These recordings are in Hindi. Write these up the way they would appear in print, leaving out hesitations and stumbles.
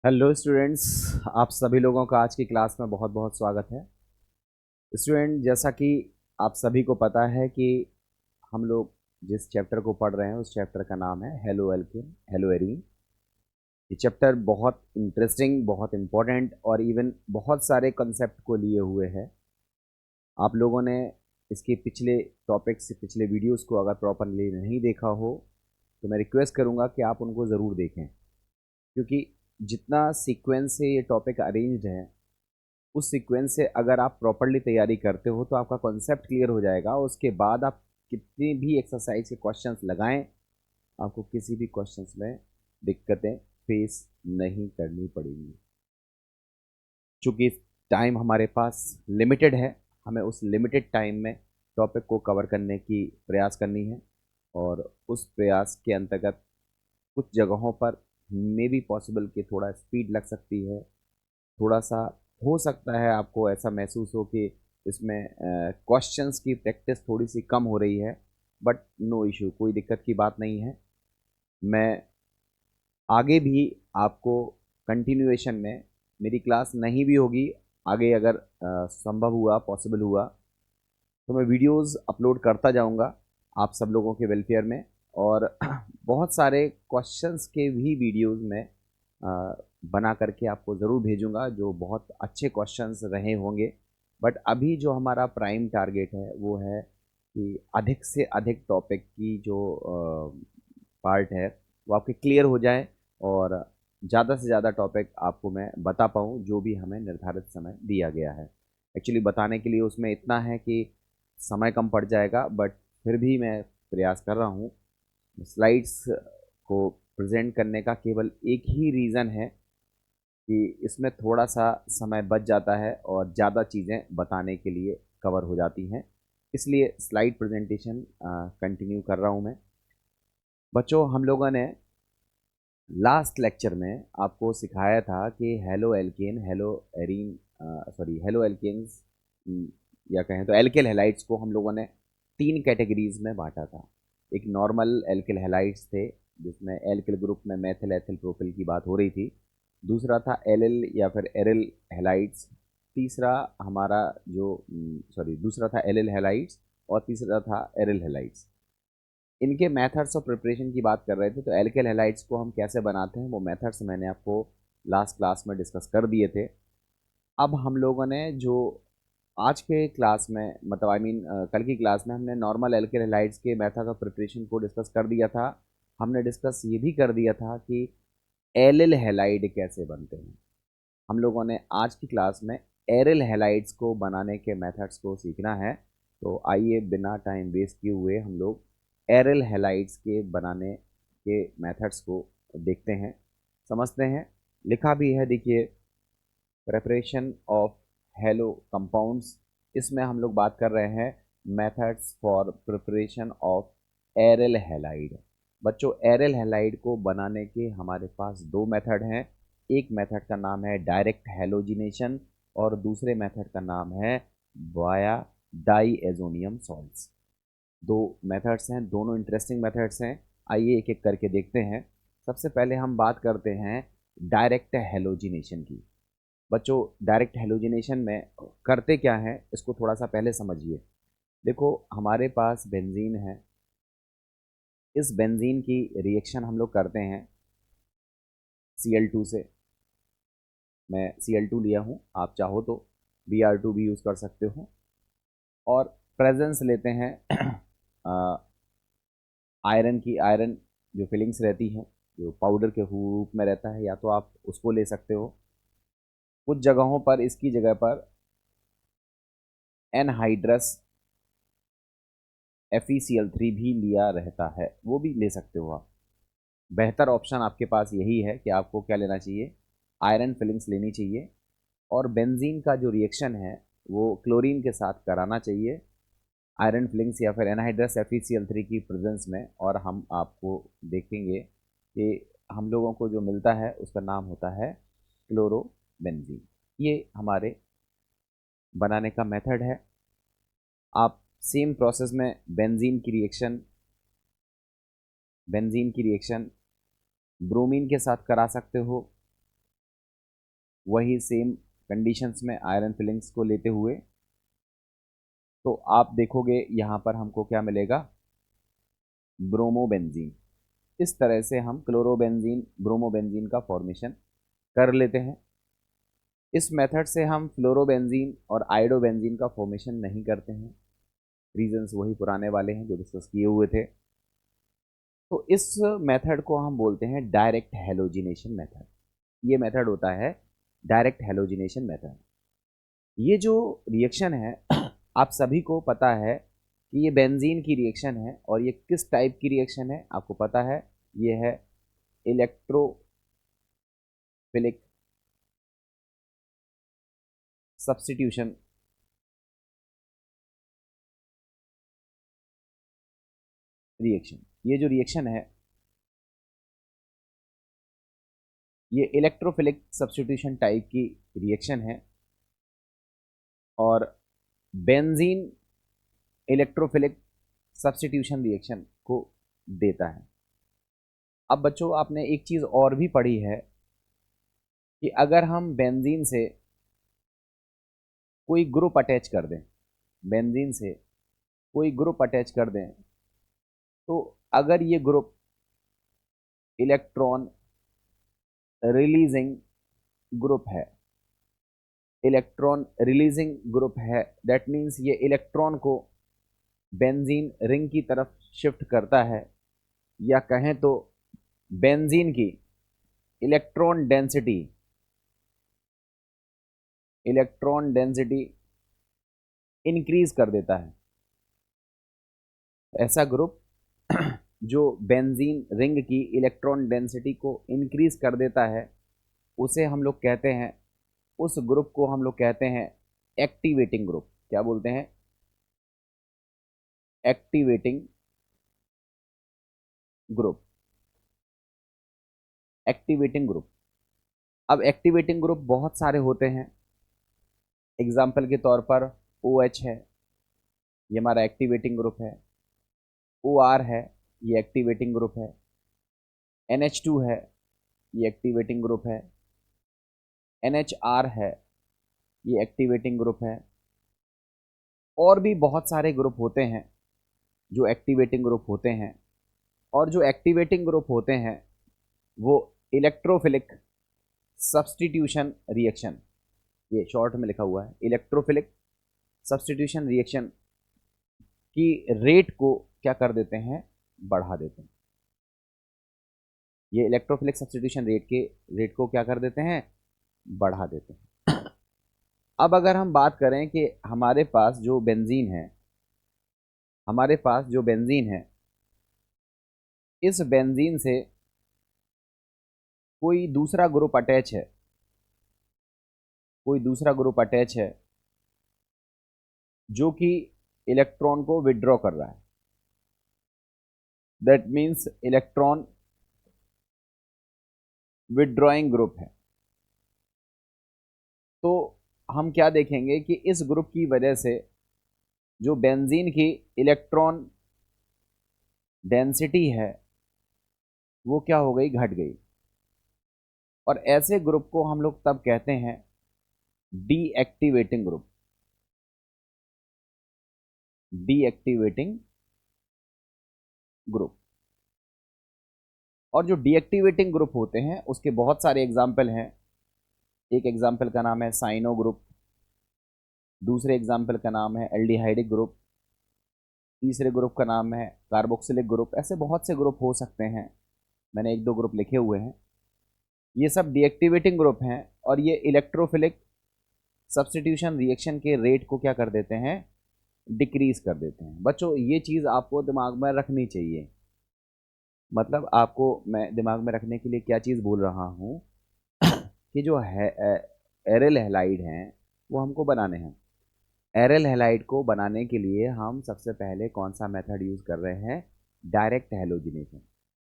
हेलो स्टूडेंट्स, आप सभी लोगों का आज की क्लास में बहुत बहुत स्वागत है। स्टूडेंट, जैसा कि आप सभी को पता है कि हम लोग जिस चैप्टर को पढ़ रहे हैं उस चैप्टर का नाम है हेलो एल्केन हेलो एरीन। ये चैप्टर बहुत इंटरेस्टिंग, बहुत इम्पोर्टेंट और इवन बहुत सारे कंसेप्ट को लिए हुए है। आप लोगों ने इसके पिछले टॉपिक्स, पिछले वीडियोस को अगर प्रॉपरली नहीं देखा हो तो मैं रिक्वेस्ट करूँगा कि आप उनको ज़रूर देखें, क्योंकि जितना सीक्वेंस से ये टॉपिक अरेंज्ड है उस सीक्वेंस से अगर आप प्रॉपरली तैयारी करते हो तो आपका कॉन्सेप्ट क्लियर हो जाएगा। उसके बाद आप कितनी भी एक्सरसाइज के क्वेश्चंस लगाएं, आपको किसी भी क्वेश्चंस में दिक्कतें फेस नहीं करनी पड़ेंगी। चूँकि टाइम हमारे पास लिमिटेड है, हमें उस लिमिटेड टाइम में टॉपिक को कवर करने की प्रयास करनी है और उस प्रयास के अंतर्गत कुछ जगहों पर मे भी पॉसिबल कि थोड़ा स्पीड लग सकती है, थोड़ा सा हो सकता है आपको ऐसा महसूस हो कि इसमें क्वेश्चंस की प्रैक्टिस थोड़ी सी कम हो रही है, बट नो इशू, कोई दिक्कत की बात नहीं है। मैं आगे भी आपको कंटिन्यूएशन में, मेरी क्लास नहीं भी होगी आगे, अगर संभव हुआ, पॉसिबल हुआ तो मैं वीडियोस अपलोड करता जाऊंगा आप सब लोगों के वेलफेयर में। और बहुत सारे क्वेश्चंस के भी वीडियोस में बना करके आपको ज़रूर भेजूंगा, जो बहुत अच्छे क्वेश्चंस रहे होंगे। बट अभी जो हमारा प्राइम टारगेट है वो है कि अधिक से अधिक टॉपिक की जो पार्ट है वो आपके क्लियर हो जाए और ज़्यादा से ज़्यादा टॉपिक आपको मैं बता पाऊँ जो भी हमें निर्धारित समय दिया गया है। एक्चुअली बताने के लिए उसमें इतना है कि समय कम पड़ जाएगा, बट फिर भी मैं प्रयास कर रहा हूँ। स्लाइड्स को प्रेजेंट करने का केवल एक ही रीज़न है कि इसमें थोड़ा सा समय बच जाता है और ज़्यादा चीज़ें बताने के लिए कवर हो जाती हैं, इसलिए स्लाइड प्रेजेंटेशन कंटिन्यू कर रहा हूँ मैं। बच्चों, हम लोगों ने लास्ट लेक्चर में आपको सिखाया था कि halo alkane, halo arene, sorry halo alkanes, या कहें तो एल्केल हैलाइड्स को हम लोगों ने तीन कैटेगरीज में बांटा था। एक नॉर्मल एल्केल हैलाइड्स थे जिसमें एल्केल ग्रुप में मेथिल एथिल प्रोपिल की बात हो रही थी। दूसरा था एलिल या फिर एरिल हैलाइड्स। तीसरा हमारा जो दूसरा था एलिल हैलाइड्स और तीसरा था एरिल हैलाइड्स। इनके मेथड्स ऑफ प्रिपरेशन की बात कर रहे थे, तो एल्केल हैलाइड्स को हम कैसे बनाते हैं वो मेथड्स मैंने आपको लास्ट क्लास में डिस्कस कर दिए थे। अब हम लोगों ने जो आज के क्लास में, मतलब आई मीन कल की क्लास में, हमने नॉर्मल एल्केल हैलाइड्स के मेथड ऑफ प्रिपरेशन को डिस्कस कर दिया था। हमने डिस्कस ये भी कर दिया था कि एलिल हैलाइड कैसे बनते हैं। हम लोगों ने आज की क्लास में एरिल हैलाइड्स को बनाने के मेथड्स को सीखना है। तो आइए बिना टाइम वेस्ट किए हुए हम लोग एरिल हैलाइड्स के बनाने के मेथड्स को देखते हैं, समझते हैं। लिखा भी है, देखिए, प्रेपरेशन ऑफ हेलो कंपाउंड्स। इसमें हम लोग बात कर रहे हैं methods for preparation of aryl halide. बच्चों, एरिल हैलाइड को बनाने के हमारे पास दो मेथड हैं। एक मेथड का नाम है डायरेक्ट हैलोजिनेशन और दूसरे मेथड का नाम है वाया डाईएजोनियम सॉल्ट्स। दो मेथड्स हैं, दोनों इंटरेस्टिंग मेथड्स हैं। आइए एक एक करके देखते हैं। सबसे पहले हम बात करते हैं डायरेक्ट हैलोजिनेशन की। बच्चों, डायरेक्ट हैलोजिनेशन में करते क्या है इसको थोड़ा सा पहले समझिए। देखो, हमारे पास बेंजीन है। इस बेंजीन की रिएक्शन हम लोग करते हैं Cl2 से। मैं Cl2 लिया हूँ, आप चाहो तो Br2 भी यूज़ कर सकते हो। और प्रेजेंस लेते हैं आयरन की। आयरन जो फिलिंग्स रहती हैं, जो पाउडर के रूप में रहता है, या तो आप उसको ले सकते हो। कुछ जगहों पर इसकी जगह पर एनहाइड्रस FeCl3 भी लिया रहता है, वो भी ले सकते हो आप। बेहतर ऑप्शन आपके पास यही है कि आपको क्या लेना चाहिए, आयरन फिलिंग्स लेनी चाहिए। और बेंजीन का जो रिएक्शन है वो क्लोरीन के साथ कराना चाहिए, आयरन फिलिंग्स या फिर एनहाइड्रस FeCl3 की प्रेजेंस में। और हम आपको देखेंगे कि हम लोगों को जो मिलता है उसका नाम होता है क्लोरोबेंजीन। ये हमारे बनाने का मेथड है। आप सेम प्रोसेस में बेंजीन की रिएक्शन ब्रोमीन के साथ करा सकते हो। वही सेम कंडीशंस में आयरन फिलिंग्स को लेते हुए, तो आप देखोगे यहाँ पर हमको क्या मिलेगा, ब्रोमोबेंजीन। इस तरह से हम क्लोरोबेंजीन ब्रोमोबेंजीन का फॉर्मेशन कर लेते हैं। इस मेथड से हम फ्लोरोबेंजीन और आयोडोबेंजीन का फॉर्मेशन नहीं करते हैं। रीजंस वही पुराने वाले हैं जो डिस्कस किए हुए थे। तो इस मेथड को हम बोलते हैं डायरेक्ट हैलोजिनेशन मेथड। ये मेथड होता है डायरेक्ट हैलोजिनेशन मेथड। ये जो रिएक्शन है आप सभी को पता है कि ये बेंजीन की रिएक्शन है, और ये किस टाइप की रिएक्शन है आपको पता है, ये है इलेक्ट्रोफिलिक सब्स्टिट्यूशन रिएक्शन। ये जो रिएक्शन है ये इलेक्ट्रोफिलिक सब्स्टिट्यूशन टाइप की रिएक्शन है, और बेंजीन इलेक्ट्रोफिलिक सब्स्टिट्यूशन रिएक्शन को देता है। अब बच्चों आपने एक चीज़ और भी पढ़ी है कि अगर हम बेंजीन से कोई ग्रुप अटैच कर दें, बेंजीन से कोई ग्रुप अटैच कर दें, तो अगर ये ग्रुप इलेक्ट्रॉन रिलीजिंग ग्रुप है, इलेक्ट्रॉन रिलीजिंग ग्रुप है, दैट मीन्स ये इलेक्ट्रॉन को बेंजीन रिंग की तरफ शिफ्ट करता है, या कहें तो बेंजीन की इलेक्ट्रॉन डेंसिटी इंक्रीज कर देता है। ऐसा ग्रुप जो बेंजीन रिंग की इलेक्ट्रॉन डेंसिटी को इंक्रीज कर देता है, उसे हम लोग कहते हैं, उस ग्रुप को हम लोग कहते हैं एक्टिवेटिंग ग्रुप। क्या बोलते हैं? Activating group. Activating group. अब एक्टिवेटिंग ग्रुप बहुत सारे होते हैं। एग्जाम्पल के तौर पर OH है, ये हमारा एक्टिवेटिंग ग्रुप है। OR है, ये एक्टिवेटिंग ग्रुप है। NH2 है, ये एक्टिवेटिंग ग्रुप है। NHR है, ये एक्टिवेटिंग ग्रुप है। और भी बहुत सारे ग्रुप होते हैं जो एक्टिवेटिंग ग्रुप होते हैं, और जो एक्टिवेटिंग ग्रुप होते हैं वो इलेक्ट्रोफिलिक सब्स्टिट्यूशन रिएक्शन, ये शॉर्ट में लिखा हुआ है, इलेक्ट्रोफिलिक सब्स्टिट्यूशन रिएक्शन की रेट को क्या कर देते हैं, बढ़ा देते हैं। ये इलेक्ट्रोफिलिक सब्स्टिट्यूशन रेट को क्या कर देते हैं, बढ़ा देते हैं। अब अगर हम बात करें कि हमारे पास जो बेंजीन है, हमारे पास जो बेंजीन है, इस बेंजीन से कोई दूसरा ग्रुप अटैच है, कोई दूसरा ग्रुप अटैच है जो कि इलेक्ट्रॉन को विड्रॉ कर रहा है, that means electron withdrawing group है। तो हम क्या देखेंगे कि इस ग्रुप की वजह से जो बेंजीन की इलेक्ट्रॉन डेंसिटी है वो क्या हो गई, घट गई। और ऐसे ग्रुप को हम लोग तब कहते हैं डीएक्टिवेटिंग ग्रुप। Deactivating group. और जो डीएक्टिवेटिंग ग्रुप होते हैं उसके बहुत सारे एग्जाम्पल हैं। एक एग्जाम्पल का नाम है साइनो ग्रुप, दूसरे एग्जाम्पल का नाम है एल्डिहाइडिक ग्रुप, तीसरे ग्रुप का नाम है कार्बोक्सिलिक ग्रुप। ऐसे बहुत से ग्रुप हो सकते हैं, मैंने एक दो ग्रुप लिखे हुए हैं। ये सब डीएक्टिवेटिंग ग्रुप हैं, और ये इलेक्ट्रोफिलिक सब्स्टिट्यूशन रिएक्शन के रेट को क्या कर देते हैं, डिक्रीज कर देते हैं। बच्चों ये चीज़ आपको दिमाग में रखनी चाहिए। मतलब आपको मैं दिमाग में रखने के लिए क्या चीज़ बोल रहा हूँ कि जो है एरिल हैलाइड हैं वो हमको बनाने हैं। एरिल हैलाइड को बनाने के लिए हम सबसे पहले कौन सा मेथड यूज़ कर रहे हैं, डायरेक्ट हैलोजिनेशन।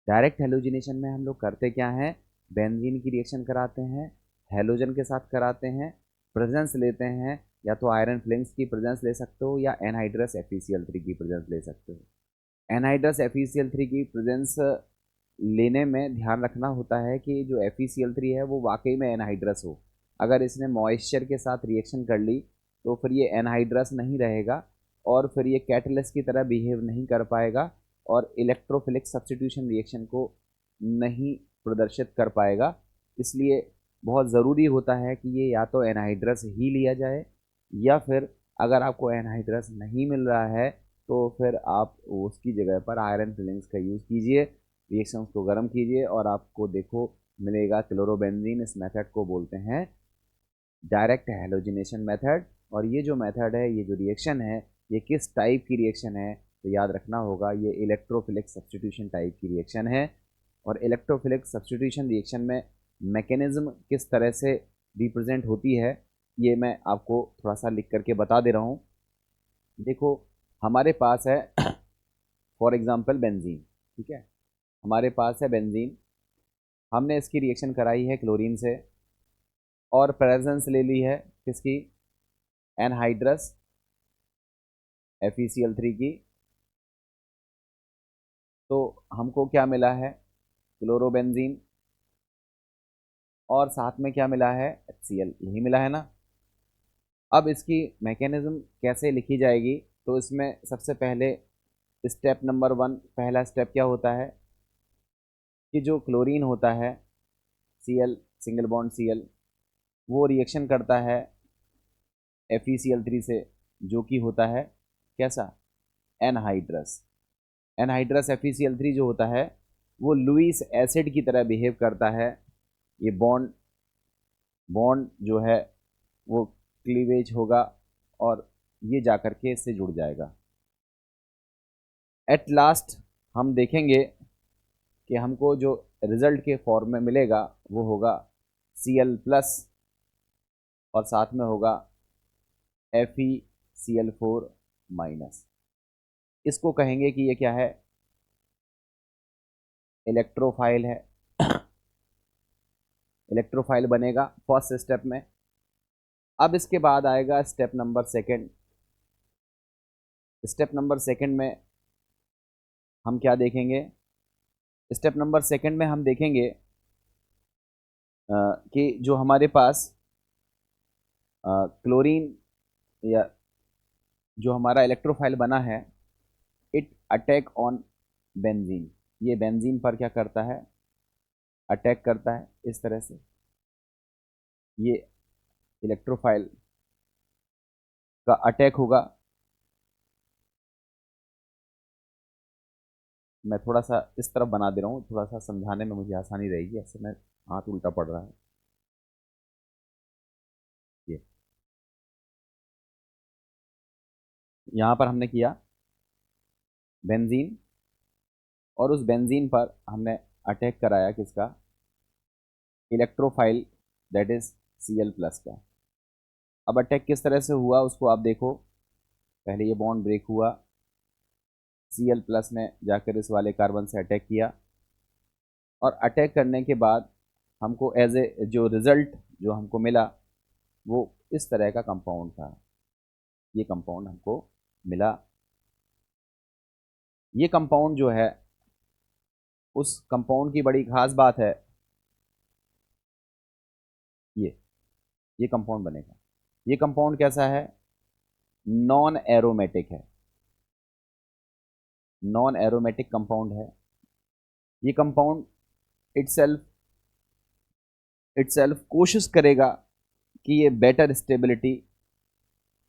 डायरेक्ट हैलोजिनेशन में हम लोग करते क्या हैं, बेंजीन की रिएक्शन कराते हैं, हैलोजन के साथ कराते हैं, प्रेजेंस लेते हैं, या तो आयरन फिलिंग्स की प्रेजेंस ले सकते हो या एनहाइड्रस FeCl3 की प्रेजेंस ले सकते हो। एनहाइड्रस FeCl3 की प्रेजेंस लेने में ध्यान रखना होता है कि जो FeCl3 है वो वाकई में एनहाइड्रस हो, अगर इसने मॉइस्चर के साथ रिएक्शन कर ली तो फिर ये एनहाइड्रस नहीं रहेगा और फिर ये कैटलिस्ट की तरह बिहेव नहीं कर पाएगा और इलेक्ट्रोफिलिक सब्स्टिट्यूशन रिएक्शन को नहीं प्रदर्शित कर पाएगा। इसलिए बहुत ज़रूरी होता है कि ये या तो एनहाइड्रस ही लिया जाए या फिर अगर आपको एनहाइड्रस नहीं मिल रहा है तो फिर आप उसकी जगह पर आयरन फिलिंग्स का यूज़ कीजिए, रिएक्शंस को गर्म कीजिए और आपको देखो मिलेगा क्लोरोबेंजीन। इस मेथड को बोलते हैं डायरेक्ट हैलोजिनेशन मेथड। और ये जो मेथड है, ये जो रिएक्शन है, ये किस टाइप की रिएक्शन है तो याद रखना होगा, ये इलेक्ट्रोफिलिक सब्स्टिट्यूशन टाइप की रिएक्शन है। और इलेक्ट्रोफिलिक सब्स्टिट्यूशन रिएक्शन में मैकेनिज्म किस तरह से रिप्रेजेंट होती है ये मैं आपको थोड़ा सा लिख करके बता दे रहा हूँ। देखो हमारे पास है फॉर एग्जांपल बेंजीन, ठीक है, हमारे पास है बेंजीन, हमने इसकी रिएक्शन कराई है क्लोरीन से और प्रेजेंस ले ली है किसकी, एनहाइड्रस FeCl3 की। तो हमको क्या मिला है, क्लोरोबेंजीन और साथ में क्या मिला है, HCl, यही मिला है ना। अब इसकी मैकेनिज्म कैसे लिखी जाएगी, तो इसमें सबसे पहले स्टेप नंबर 1, पहला स्टेप क्या होता है कि जो क्लोरीन होता है Cl सिंगल बॉन्ड Cl, वो रिएक्शन करता है FeCl3 से, जो कि होता है कैसा, एनहाइड्रस। एनहाइड्रस FeCl3 जो होता है वो लुईस एसिड की तरह बिहेव करता है। ये बॉन्ड बॉन्ड जो है वो क्लीवेज होगा और ये जाकर के इससे जुड़ जाएगा। एट लास्ट हम देखेंगे कि हमको जो रिजल्ट के फॉर्म में मिलेगा वो होगा Cl+ और साथ में होगा FeCl4-। इसको कहेंगे कि ये क्या है, इलेक्ट्रोफाइल है। इलेक्ट्रोफाइल बनेगा फर्स्ट स्टेप में। अब इसके बाद आएगा स्टेप नंबर 2। स्टेप नंबर 2 में हम क्या देखेंगे, स्टेप नंबर 2 में हम देखेंगे कि जो हमारे पास क्लोरीन या जो हमारा इलेक्ट्रोफाइल बना है, इट अटैक ऑन बेंजीन। ये बेंजीन पर क्या करता है, अटैक करता है। इस तरह से ये इलेक्ट्रोफाइल का अटैक होगा। मैं थोड़ा सा इस तरफ बना दे रहा हूँ, थोड़ा सा समझाने में मुझे आसानी रहेगी, ऐसे मैं हाथ उल्टा पड़ रहा है। ये यहाँ पर हमने किया बेंजीन और उस बेंजीन पर हमने अटैक कराया किसका, इलेक्ट्रोफाइल दैट इज Cl+ का। अब अटैक किस तरह से हुआ उसको आप देखो। पहले ये बॉन्ड ब्रेक हुआ, Cl+ ने जाकर इस वाले कार्बन से अटैक किया और अटैक करने के बाद हमको एज ए जो रिजल्ट जो हमको मिला वो इस तरह का कंपाउंड था। ये कंपाउंड हमको मिला। ये कंपाउंड जो है, उस कंपाउंड की बड़ी खास बात है, ये कंपाउंड बनेगा। ये कंपाउंड कैसा है, नॉन एरोमेटिक है, नॉन एरोमेटिक कंपाउंड है। ये कंपाउंड इटसेल्फ कोशिश करेगा कि ये बेटर स्टेबिलिटी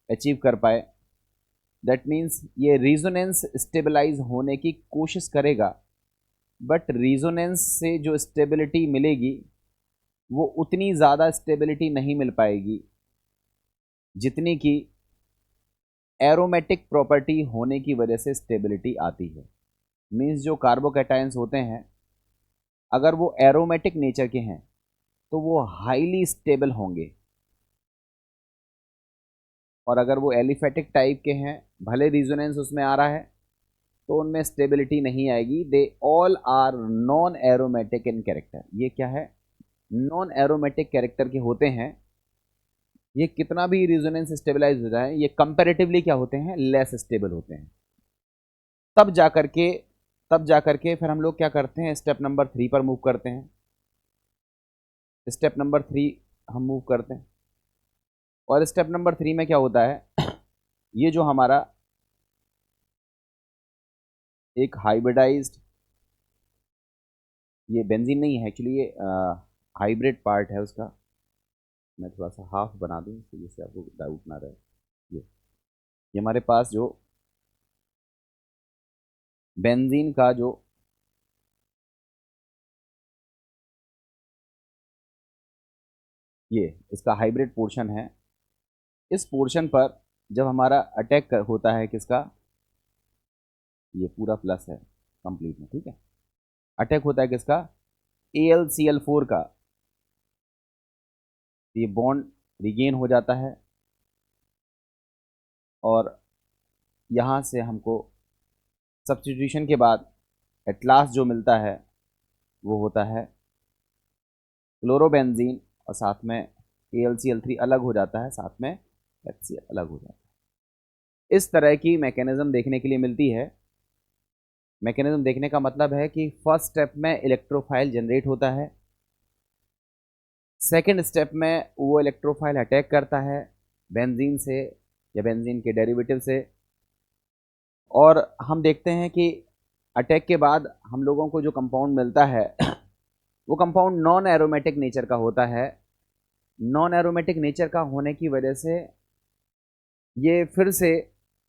अचीव कर पाए। दैट मीन्स ये रेजोनेंस स्टेबलाइज होने की कोशिश करेगा, बट रेजोनेंस से जो स्टेबिलिटी मिलेगी वो उतनी ज़्यादा स्टेबिलिटी नहीं मिल पाएगी जितनी कि एरोमेटिक प्रॉपर्टी होने की वजह से स्टेबिलिटी आती है। मीन्स जो कार्बोकैटायंस होते हैं अगर वो एरोमेटिक नेचर के हैं तो वो हाईली स्टेबल होंगे, और अगर वो एलिफेटिक टाइप के हैं, भले रेजोनेंस उसमें आ रहा है तो उनमें स्टेबिलिटी नहीं आएगी। They all are non aromatic in character. ये क्या है, नॉन एरोमेटिक कैरेक्टर के होते हैं। ये कितना भी रेजोनेंस स्टेबलाइज हो जाए, ये कंपैरेटिवली क्या होते हैं, लेस स्टेबल होते हैं। तब जाकर के फिर हम लोग क्या करते हैं, स्टेप नंबर 3 पर मूव करते हैं। स्टेप नंबर 3 हम मूव करते हैं। और स्टेप नंबर 3 में क्या होता है, ये जो हमारा एक हाइब्रिडाइज्ड, ये बेंजीन नहीं है एक्चुअली, ये हाइब्रिड पार्ट है उसका। मैं थोड़ा सा हाफ बना दूं तो जिससे आपको डाउट ना रहे। ये हमारे पास जो बेंजीन का जो ये इसका हाइब्रिड पोर्शन है, इस पोर्शन पर जब हमारा अटैक होता है किसका, ये पूरा प्लस है कंप्लीट में, ठीक है। अटैक होता है किसका, AlCl4 का, ये बॉन्ड रिगेन हो जाता है और यहाँ से हमको सब्स्टिट्यूशन के बाद एट लास्ट जो मिलता है वो होता है क्लोरोबेंजीन, और साथ में AlCl3 अलग हो जाता है, साथ में HCl अलग हो जाता है। इस तरह की मैकेनिज्म देखने के लिए मिलती है। मैकेनिज्म देखने का मतलब है कि फर्स्ट स्टेप में इलेक्ट्रोफाइल जनरेट होता है, सेकेंड स्टेप में वो इलेक्ट्रोफाइल अटैक करता है बेंजीन से या बेंजीन के डेरिवेटिव से, और हम देखते हैं कि अटैक के बाद हम लोगों को जो कंपाउंड मिलता है वो कंपाउंड नॉन एरोमेटिक नेचर का होता है। नॉन एरोमेटिक नेचर का होने की वजह से ये फिर से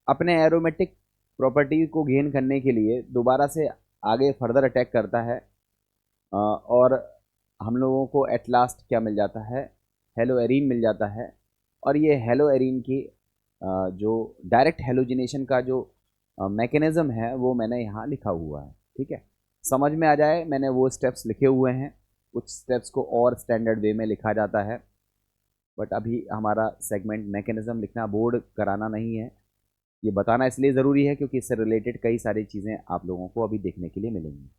अपने एरोमेटिक प्रॉपर्टी को गेन करने के लिए दोबारा से आगे फर्दर अटैक करता है, और हम लोगों को एट लास्ट क्या मिल जाता है, हेलोएरीन मिल जाता है। और ये हेलोएरीन की जो डायरेक्ट हेलोजिनेशन का जो मैकेनिज्म है वो मैंने यहाँ लिखा हुआ है, ठीक है। समझ में आ जाए, मैंने वो स्टेप्स लिखे हुए हैं, कुछ स्टेप्स को और स्टैंडर्ड वे में लिखा जाता है, बट अभी हमारा सेगमेंट मैकेनिज्म लिखना बोर्ड कराना नहीं है, ये बताना इसलिए ज़रूरी है क्योंकि इससे रिलेटेड कई सारी चीज़ें आप लोगों को अभी देखने के लिए मिलेंगी।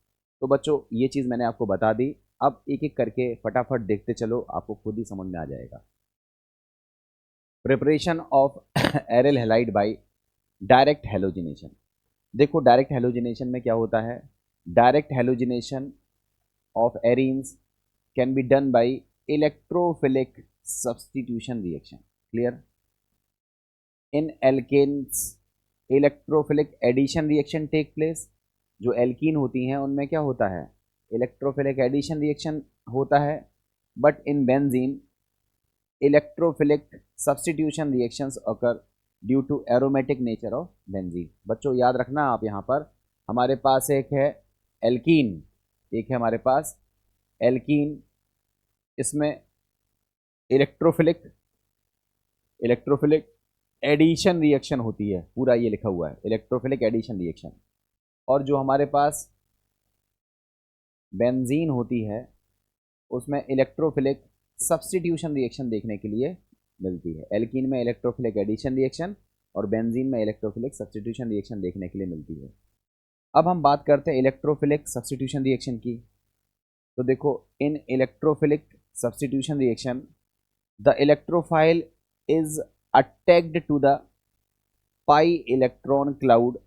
तो बच्चों ये चीज़ मैंने आपको बता दी, अब एक एक करके फटाफट देखते चलो, आपको खुद ही समझ में आ जाएगा। Preparation of aryl halide by direct halogenation. देखो डायरेक्ट हेलोजिनेशन में क्या होता है, direct halogenation of arenes can be done by electrophilic substitution reaction. Clear? In alkanes electrophilic addition reaction take place. जो एल्कीन होती हैं उनमें क्या होता है, इलेक्ट्रोफिलिक एडिशन रिएक्शन होता है, but in benzene electrophilic substitution reactions occur due to aromatic nature of benzene. बच्चों याद रखना, आप यहाँ पर हमारे पास एक है एल्कीन, एक है हमारे पास एल्कीन, इसमें इलेक्ट्रोफिलिक एडिशन रिएक्शन होती है, पूरा ये लिखा हुआ है इलेक्ट्रोफिलिक एडिशन रिएक्शन। और जो हमारे पास बेंजीन होती है उसमें इलेक्ट्रोफिलिक सब्स्टिट्यूशन रिएक्शन देखने के लिए मिलती है। एल्कीन में इलेक्ट्रोफिलिक एडिशन रिएक्शन और बेंजीन में इलेक्ट्रोफिलिक सब्स्टिट्यूशन रिएक्शन देखने के लिए मिलती है। अब हम बात करते हैं इलेक्ट्रोफिलिक सब्स्टिट्यूशन रिएक्शन की। तो देखो, in electrophilic substitution reaction the electrophile is attacked to the pi electron cloud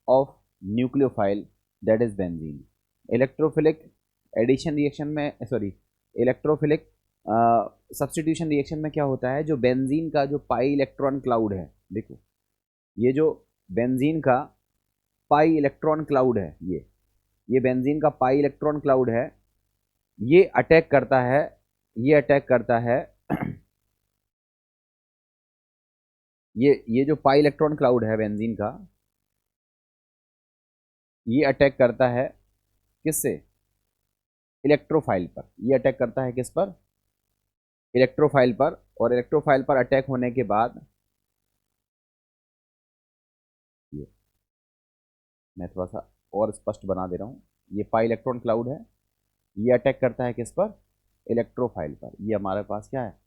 of nucleophile that is benzene. Electrophilic addition reaction में, सॉरी, इलेक्ट्रोफिलिक सब्स्टिट्यूशन रिएक्शन में क्या होता है, जो बेंजीन का जो पाई इलेक्ट्रॉन क्लाउड है, देखो ये जो बेंजीन का पाई इलेक्ट्रॉन क्लाउड है, ये बेंजीन का पाई इलेक्ट्रॉन क्लाउड है, ये अटैक करता है, ये अटैक करता है ये जो पाई इलेक्ट्रॉन क्लाउड है बेंजीन का, ये अटैक करता है किससे, इलेक्ट्रोफाइल पर। ये अटैक करता है किस पर, इलेक्ट्रोफाइल पर। और इलेक्ट्रोफाइल पर अटैक होने के बाद ये मैं थोड़ा सा और स्पष्ट बना दे रहा हूँ, ये पाई इलेक्ट्रॉन क्लाउड है, ये अटैक करता है किस पर, इलेक्ट्रोफाइल पर। ये हमारे पास क्या है,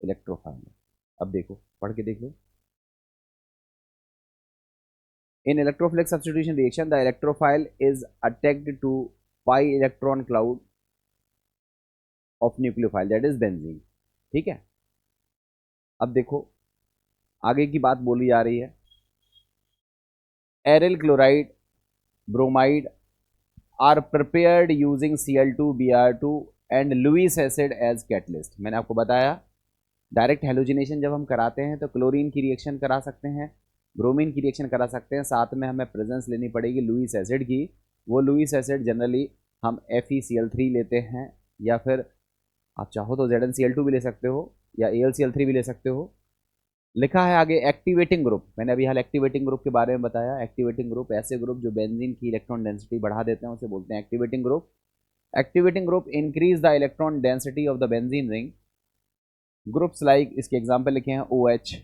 इलेक्ट्रोफाइल है। अब देखो, पढ़ के देख लो। In electrophilic substitution reaction the electrophile is attacked to pi electron cloud of nucleophile that is benzene. ठीक है, अब देखो आगे की बात बोली जा रही है। Aryl chloride, bromide are prepared using Cl2Br2 and Lewis acid as catalyst. मैंने आपको बताया डायरेक्ट हेलोजिनेशन जब हम कराते हैं तो क्लोरीन की रिएक्शन करा सकते हैं, ब्रोमीन की रिएक्शन करा सकते हैं, साथ में हमें प्रेजेंस लेनी पड़ेगी लुईस एसिड की। वो लुईस एसिड जनरली हम FeCl3 लेते हैं, या फिर आप चाहो तो ZnCl2 भी ले सकते हो, या AlCl3 भी ले सकते हो। लिखा है आगे एक्टिवेटिंग ग्रुप। मैंने अभी हाल एक्टिवेटिंग ग्रुप के बारे में बताया। एक्टिवेटिंग ग्रुप ऐसे ग्रुप जो बेंजीन की इलेक्ट्रॉन डेंसिटी बढ़ा देते हैं उसे बोलते हैं activating group. Activating group increase the electron density of the benzene ring. Groups like, इसके एग्जाम्पल लिखे हैं OH,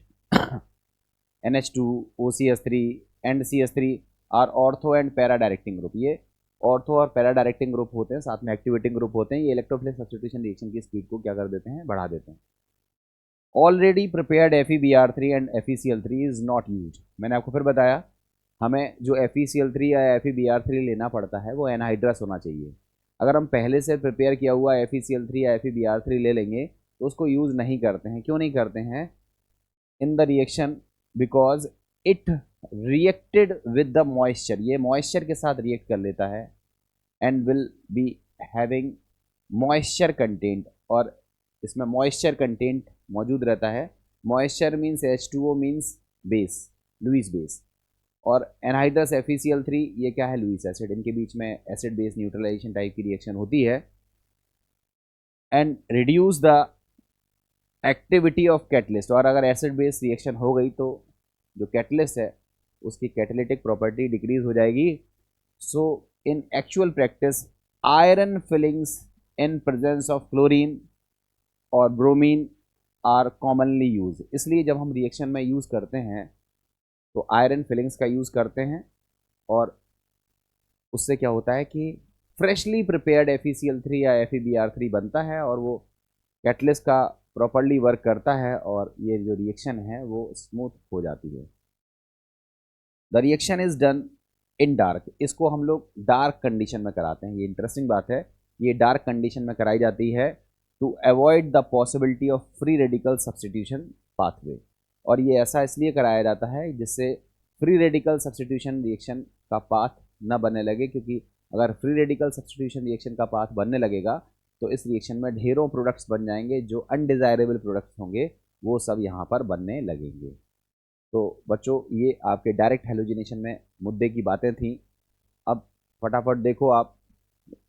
NH2, OCS3 and CH3 are ortho and para directing group. ये ऑर्थो और पैरा डायरेक्टिंग ग्रुप होते हैं, साथ में एक्टिवेटिंग ग्रुप होते हैं। ये इलेक्ट्रोफिलिक सब्स्टिट्यूशन रिएक्शन की स्पीड को क्या कर देते हैं, बढ़ा देते हैं। Already prepared FeBr3 and FeCl3 is not use. मैंने आपको फिर बताया हमें जो FeCl3 या FeBr3 लेना पड़ता है वो एनहाइड्रस होना चाहिए। अगर हम पहले से प्रिपेयर किया हुआ FeCl3 या FeBr3 ले लेंगे तो उसको यूज़ नहीं करते हैं। क्यों नहीं करते हैं? In the reaction because it reacted with the moisture. ये मॉइस्चर के साथ रिएक्ट कर लेता है and will be having moisture content, और इसमें मॉइस्चर कंटेंट मौजूद रहता है। Moisture means H2O means base, Lewis base, और एनहाइड्रस FeCl3 ये क्या है, लुईस एसिड। इनके बीच में एसिड बेस न्यूट्रलाइजेशन टाइप की रिएक्शन होती है and reduce the activity of catalyst. और अगर एसिड बेस रिएक्शन हो गई तो जो कैटलिस्ट है उसकी कैटेलिटिक प्रॉपर्टी डिक्रीज हो जाएगी। So in actual practice iron filings in presence of chlorine और ब्रोमीन आर कॉमनली यूज। इसलिए जब हम रिएक्शन में यूज़ करते हैं तो आयरन फिलिंग्स का यूज़ करते हैं, और उससे क्या होता है कि फ्रेशली प्रिपेयर्ड FeCl3 या FeBr3 बनता है और वो कैटलिस्ट का प्रॉपरली वर्क करता है और ये जो रिएक्शन है वो स्मूथ हो जाती है। The reaction is done in dark. इसको हम लोग डार्क कंडीशन में कराते हैं। ये इंटरेस्टिंग बात है, ये डार्क कंडीशन में कराई जाती है to avoid the possibility of free radical substitution pathway. और ये ऐसा इसलिए कराया जाता है जिससे फ्री रेडिकल सब्स्टिट्यूशन रिएक्शन का पाथ न बनने लगे, क्योंकि अगर फ्री रेडिकल सब्स्टिट्यूशन रिएक्शन का पाथ बनने लगेगा तो इस रिएक्शन में ढेरों प्रोडक्ट्स बन जाएंगे, जो अनडिज़ायरेबल प्रोडक्ट्स होंगे वो सब यहाँ पर बनने लगेंगे। तो बच्चों ये आपके डायरेक्ट हेलोजिनेशन में मुद्दे की बातें थी। अब फटाफट देखो आप,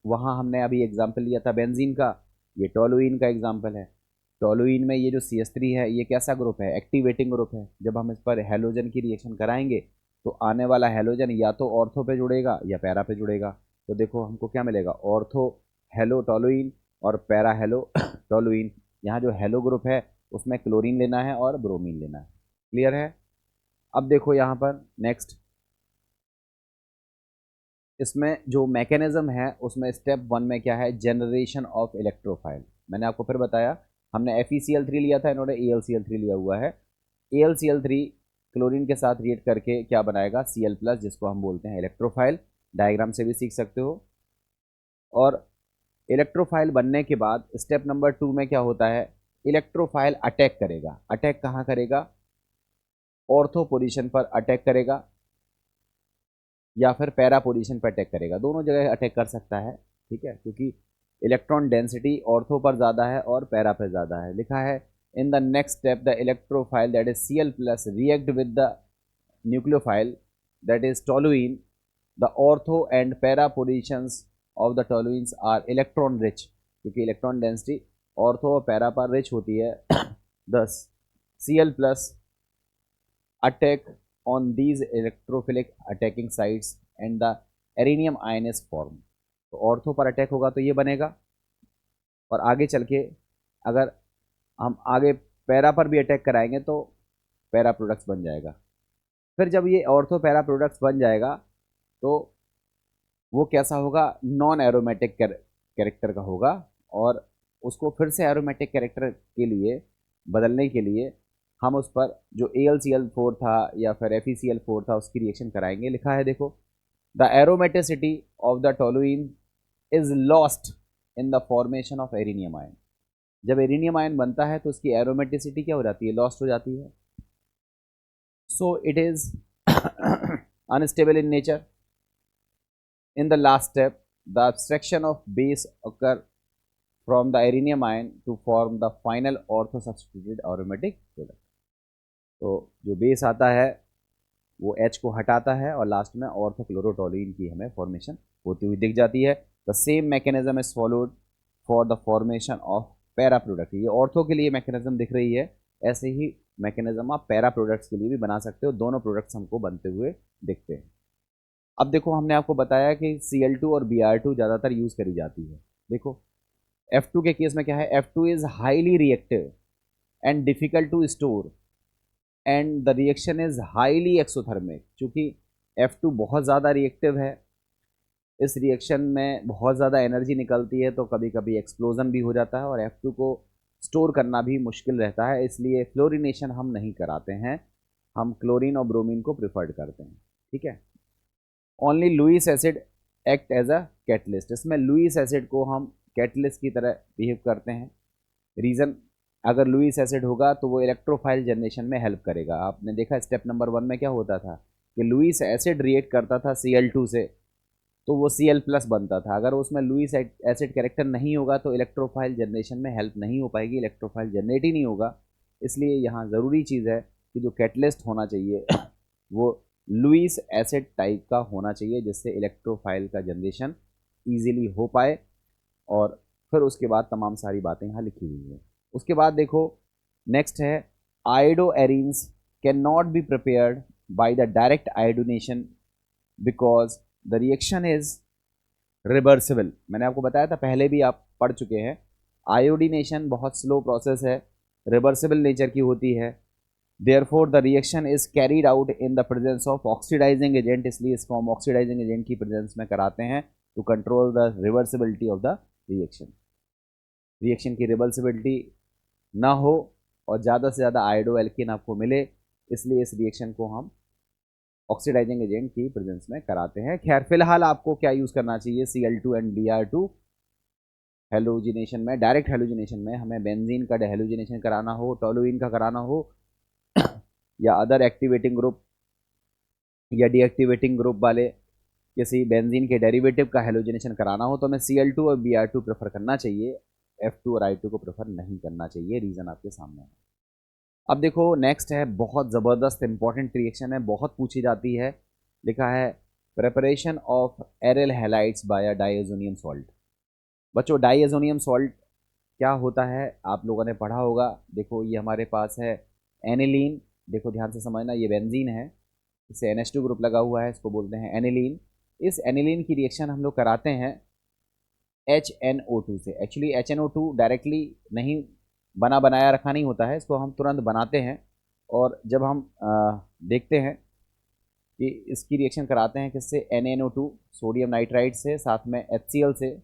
वहाँ हमने अभी एग्जाम्पल लिया था बेंजीन का, ये टोलुइन का एग्जाम्पल है। टोलुइन में ये जो CH3 है ये कैसा ग्रुप है, एक्टिवेटिंग ग्रुप है। जब हम इस पर हेलोजन की रिएक्शन कराएंगे तो आने वाला हेलोजन या तो ऑर्थो पे जुड़ेगा या पैरा पे जुड़ेगा। तो देखो हमको क्या मिलेगा, ऑर्थो हेलो टोलुइन और पैरा हेलो टोलुइन। यहाँ जो हेलो ग्रुप है उसमें क्लोरीन लेना है और ब्रोमीन लेना है। क्लियर है? अब देखो यहाँ पर नेक्स्ट, इसमें जो मैकेनिज्म है उसमें स्टेप 1 में क्या है, जनरेशन ऑफ इलेक्ट्रोफाइल। मैंने आपको फिर बताया हमने FeCl3 लिया था, इन्होंने AlCl3 लिया हुआ है। AlCl3 क्लोरीन के साथ रिएक्ट करके क्या बनाएगा, Cl+, जिसको हम बोलते हैं इलेक्ट्रोफाइल। डायग्राम से भी सीख सकते हो। और इलेक्ट्रोफाइल बनने के बाद स्टेप नंबर 2 में क्या होता है, इलेक्ट्रोफाइल अटैक करेगा। अटैक कहाँ करेगा, ऑर्थो पोजीशन पर अटैक करेगा या फिर पैरा पोजीशन पर अटैक करेगा। दोनों जगह अटैक कर सकता है, ठीक है, क्योंकि इलेक्ट्रॉन डेंसिटी ऑर्थो पर ज़्यादा है और पैरा पर ज़्यादा है। लिखा है in the next step the electrophile that is Cl+ react with the nucleophile that is toluene. The ortho and para positions of the toluenes are electron rich, क्योंकि इलेक्ट्रॉन डेंसिटी ऑर्थो और पैरा पर रिच होती है। Thus Cl+ attack on these electrophilic attacking sites and the arenium ion is form. तो ऑर्थो पर अटैक होगा तो ये बनेगा, और आगे चल के अगर हम आगे पैरा पर भी अटैक कराएंगे तो पैरा प्रोडक्ट्स बन जाएगा। फिर जब ये ऑर्थो पैरा प्रोडक्ट्स बन जाएगा तो वो कैसा होगा, नॉन एरोमेटिक कैरेक्टर का होगा, और उसको फिर से एरोमेटिक कैरेक्टर के लिए बदलने के लिए हम उस पर जो AlCl4 था या फिर FeCl4 था उसकी रिएक्शन कराएंगे। लिखा है देखो, the aromaticity of the toluene is lost in the formation of arenium ion. जब एरिनियम आयन बनता है तो उसकी एरोमेटिसिटी क्या हो जाती है, लॉस्ट हो जाती है। So it is unstable in nature. In the last step the abstraction of base occur from the arenium ion to form the final ortho substituted aromatic product. तो जो बेस आता है वो H को हटाता है और लास्ट में ऑर्थोक्लोरोटोलुइन की हमें फॉर्मेशन होती हुई दिख जाती है। The same mechanism is followed for the formation of para product. ये ऑर्थो के लिए मैकेनिज्म दिख रही है, ऐसे ही मैकेनिज्म आप पैरा प्रोडक्ट्स के लिए भी बना सकते हो। दोनों प्रोडक्ट्स हमको बनते हुए दिखते हैं। अब देखो, हमने आपको बताया कि Cl2 और Br2 ज़्यादातर यूज़ करी जाती है। देखो F2 के केस में क्या है, F2 is highly reactive and difficult to store and the reaction is highly exothermic. चूँकि F2 बहुत ज़्यादा रिएक्टिव है, इस रिएक्शन में बहुत ज़्यादा एनर्जी निकलती है, तो कभी कभी एक्सप्लोजन भी हो जाता है और F2 को स्टोर करना भी मुश्किल रहता है। इसलिए फ्लोरिनेशन हम नहीं कराते हैं, हम क्लोरीन और ब्रोमीन को प्रिफर्ड करते हैं। ठीक है। Only Lewis acid act as a catalyst. इसमें लुईस एसिड को हम कैटलिस्ट की तरह बिहेव करते हैं। रीज़न, अगर लुईस एसिड होगा तो वो इलेक्ट्रोफाइल जनरेशन में हेल्प करेगा। आपने देखा स्टेप नंबर 1 में क्या होता था कि लुईस एसिड रिएक्ट करता था Cl2 से, तो वो Cl+ बनता था। अगर उसमें लुईस एसिड कैरेक्टर नहीं होगा तो इलेक्ट्रोफाइल जनरेशन में हेल्प नहीं हो पाएगी, इलेक्ट्रोफाइल जनरेट ही नहीं होगा। इसलिए यहाँ ज़रूरी चीज़ है कि जो कैटलिस्ट होना चाहिए वो लुईस एसिड टाइप का होना चाहिए, जिससे इलेक्ट्रोफाइल का जनरेशन ईजिली हो पाए। और फिर उसके बाद तमाम सारी बातें यहाँ लिखी हुई हैं। उसके बाद देखो नेक्स्ट है, iodo arenes can not be prepared by the direct iodination because the reaction is reversible. मैंने आपको बताया था, पहले भी आप पढ़ चुके हैं, आयोडीनेशन बहुत स्लो प्रोसेस है, रिवर्सिबल नेचर की होती है। Therefore the reaction is carried out in the presence of oxidising agent. इसलिए इसको हम ऑक्सीडाइजिंग एजेंट की प्रेजेंस में कराते हैं to control the reversibility of the reaction. Reaction की रिवर्सिबिलिटी ना हो और ज़्यादा से ज़्यादा आयोडो एल्कीन आपको मिले, इसलिए इस रिएक्शन को हम ऑक्सीडाइजिंग एजेंट की प्रेजेंस में कराते हैं। खैर, फिलहाल आपको क्या यूज़ करना चाहिए, Cl2 एंड Br2 हेलोजिनेशन में, डायरेक्ट हेलोजिनेशन में हमें बेंजीन का हेलोजिनेशन कराना हो, टोलुइन का कराना हो या अदर एक्टिवेटिंग ग्रुप या डीएक्टिवेटिंग ग्रुप वाले किसी बेंजीन के डेरिवेटिव का हेलोजिनेशन कराना हो, तो हमें Cl2 और Br2 प्रेफर करना चाहिए, F2 और I2 को प्रेफर नहीं करना चाहिए। रीज़न आपके सामने है। अब देखो नेक्स्ट है, बहुत ज़बरदस्त इंपॉर्टेंट रिएक्शन है, बहुत पूछी जाती है। लिखा है preparation of aryl halides by diazonium salt. बच्चों, डाइएजोनियम सॉल्ट क्या होता है आप लोगों ने पढ़ा होगा। देखो ये हमारे पास है एनिलीन। देखो ध्यान से समझना, ये बेंजीन है, इससे NH2 ग्रुप लगा हुआ है, इसको बोलते हैं एनिलीन। इस एनिलीन की रिएक्शन हम लोग कराते हैं HNO2 से। एक्चुअली HNO2 डायरेक्टली नहीं बना बनाया रखा नहीं होता है, इसको हम तुरंत बनाते हैं। और जब हम देखते हैं कि इसकी रिएक्शन कराते हैं किससे, NaNO2 सोडियम नाइट्राइड से, साथ में HCl से,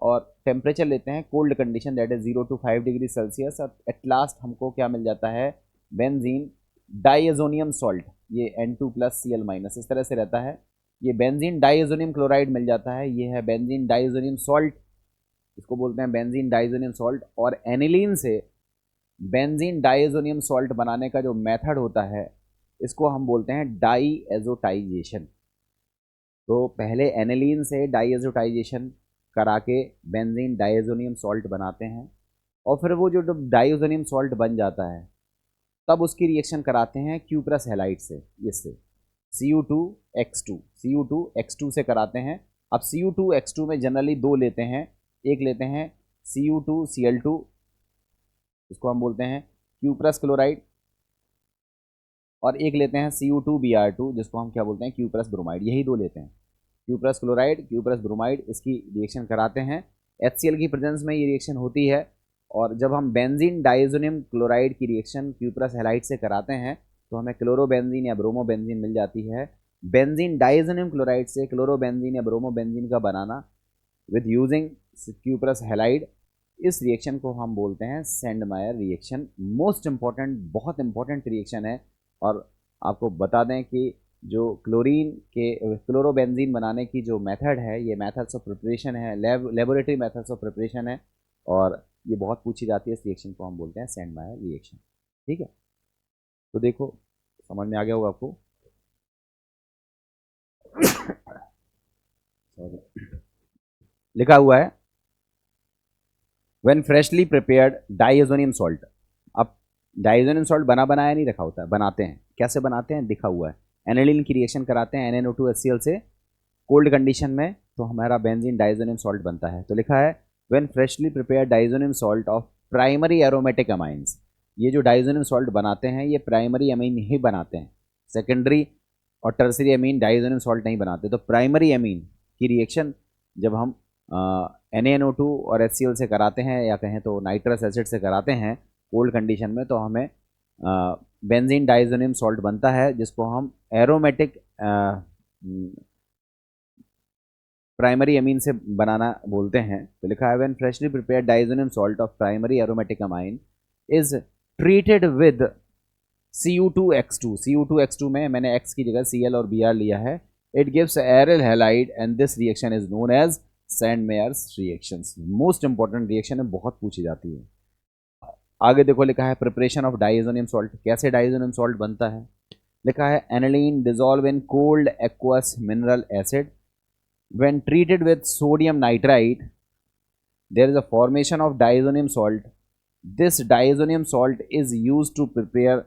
और टेम्परेचर लेते हैं cold condition, that is 0 to 5 degree Celsius. और एट लास्ट हमको क्या मिल जाता है, बेंजीन डाइएजोनियम सॉल्ट, ये N2+Cl- इस तरह से रहता है। ये बेंजीन डाइएजोनियम क्लोराइड मिल जाता है, ये है बेंजीन डाइएजोनियम सॉल्ट, इसको बोलते हैं बेंजीन डाइएजोनियम सॉल्ट। और एनिलीन से बेंजीन डाइएजोनियम सॉल्ट बनाने का जो मेथड होता है, इसको हम बोलते हैं डाईएजोटाइजेशन। तो पहले एनिलीन से डाईएजोटाइजेशन करा के बेंजीन डाइएजोनियम सॉल्ट बनाते हैं, और फिर वो जो डाइएजोनियम सॉल्ट बन जाता है तब उसकी रिएक्शन कराते हैं क्यूप्रस हैलाइड से, इससे Cu2x2 से कराते हैं। अब Cu2x2 में जनरली दो लेते हैं, एक लेते हैं Cu2Cl2, इसको हम बोलते हैं क्यूप्रस क्लोराइड, और एक लेते हैं Cu2Br2, जिसको हम क्या बोलते हैं, क्यूप्रस ब्रोमाइड। यही दो लेते हैं, क्यूप्रस क्लोराइड, क्यूप्रस ब्रोमाइड, इसकी रिएक्शन कराते हैं। HCl की प्रेजेंस में ये रिएक्शन होती है। और जब हम बेंजीन डाइएजोनियम क्लोराइड की रिएक्शन क्यूप्रस हैलाइड से कराते हैं तो हमें क्लोरोबेंजीन या ब्रोमोबेंजीन मिल जाती है। बेंजीन डाइएजोनियम क्लोराइड से क्लोरोबेंजीन या ब्रोमोबेंजीन का बनाना विद यूजिंग क्यूप्रस हैलाइड, इस रिएक्शन को हम बोलते हैं सेंडमायर रिएक्शन। मोस्ट इंपॉर्टेंट, बहुत इंपॉर्टेंट रिएक्शन है। और आपको बता दें कि जो क्लोरीन के क्लोरोबेंजीन बनाने की जो मेथड है, ये मेथड्स ऑफ प्रिपरेशन है, लेबोरेटरी मेथड्स ऑफ प्रिपरेशन है, और ये बहुत पूछी जाती है। इस रिएक्शन को हम बोलते हैं सेंडमायर रिएक्शन। ठीक है, तो देखो समझ में आ गया होगा आपको। लिखा हुआ है when freshly prepared diazonium salt, अब डाइएजोनियम सॉल्ट बना बनाया नहीं रखा होता है, बनाते हैं। कैसे बनाते हैं दिखा हुआ है, एनिलीन की रिएक्शन कराते हैं NaNO2HCl से कोल्ड कंडीशन में, तो हमारा बेंजीन डाइएजोनियम सॉल्ट बनता है। तो लिखा है when freshly prepared diazonium salt of primary aromatic amines, ये जो डाइएजोनियम सॉल्ट बनाते हैं ये प्राइमरी अमीन ही बनाते हैं, सेकेंडरी और टर्सरी अमीन डाइएजोनियम सॉल्ट नहीं बनाते। तो प्राइमरी अमीन की रिएक्शन जब हम NaNO2 और HCl से कराते हैं, या कहें तो नाइट्रस एसिड से कराते हैं कोल्ड कंडीशन में, तो हमें बेंजीन डाइएजोनियम सॉल्ट बनता है, जिसको हम एरोमेटिक प्राइमरी अमीन से बनाना बोलते हैं। तो लिखा है when freshly prepared diazonium salt of primary aromatic amine is treated with Cu2X2, Cu2X2 में मैंने X की जगह Cl और Br लिया है, it gives aryl halide and this reaction is known as Sandmeyer's reactions. Most important reaction है, बहुत पूछी जाती है। आगे देखो लिखा है प्रिपरेशन ऑफ डाइएजोनियम सॉल्ट, कैसे डाइएजोनियम सॉल्ट बनता है। लिखा है aniline dissolve in cold aqueous mineral acid when treated with sodium nitrite there is a formation of diazonium salt. This diazonium salt is used to prepare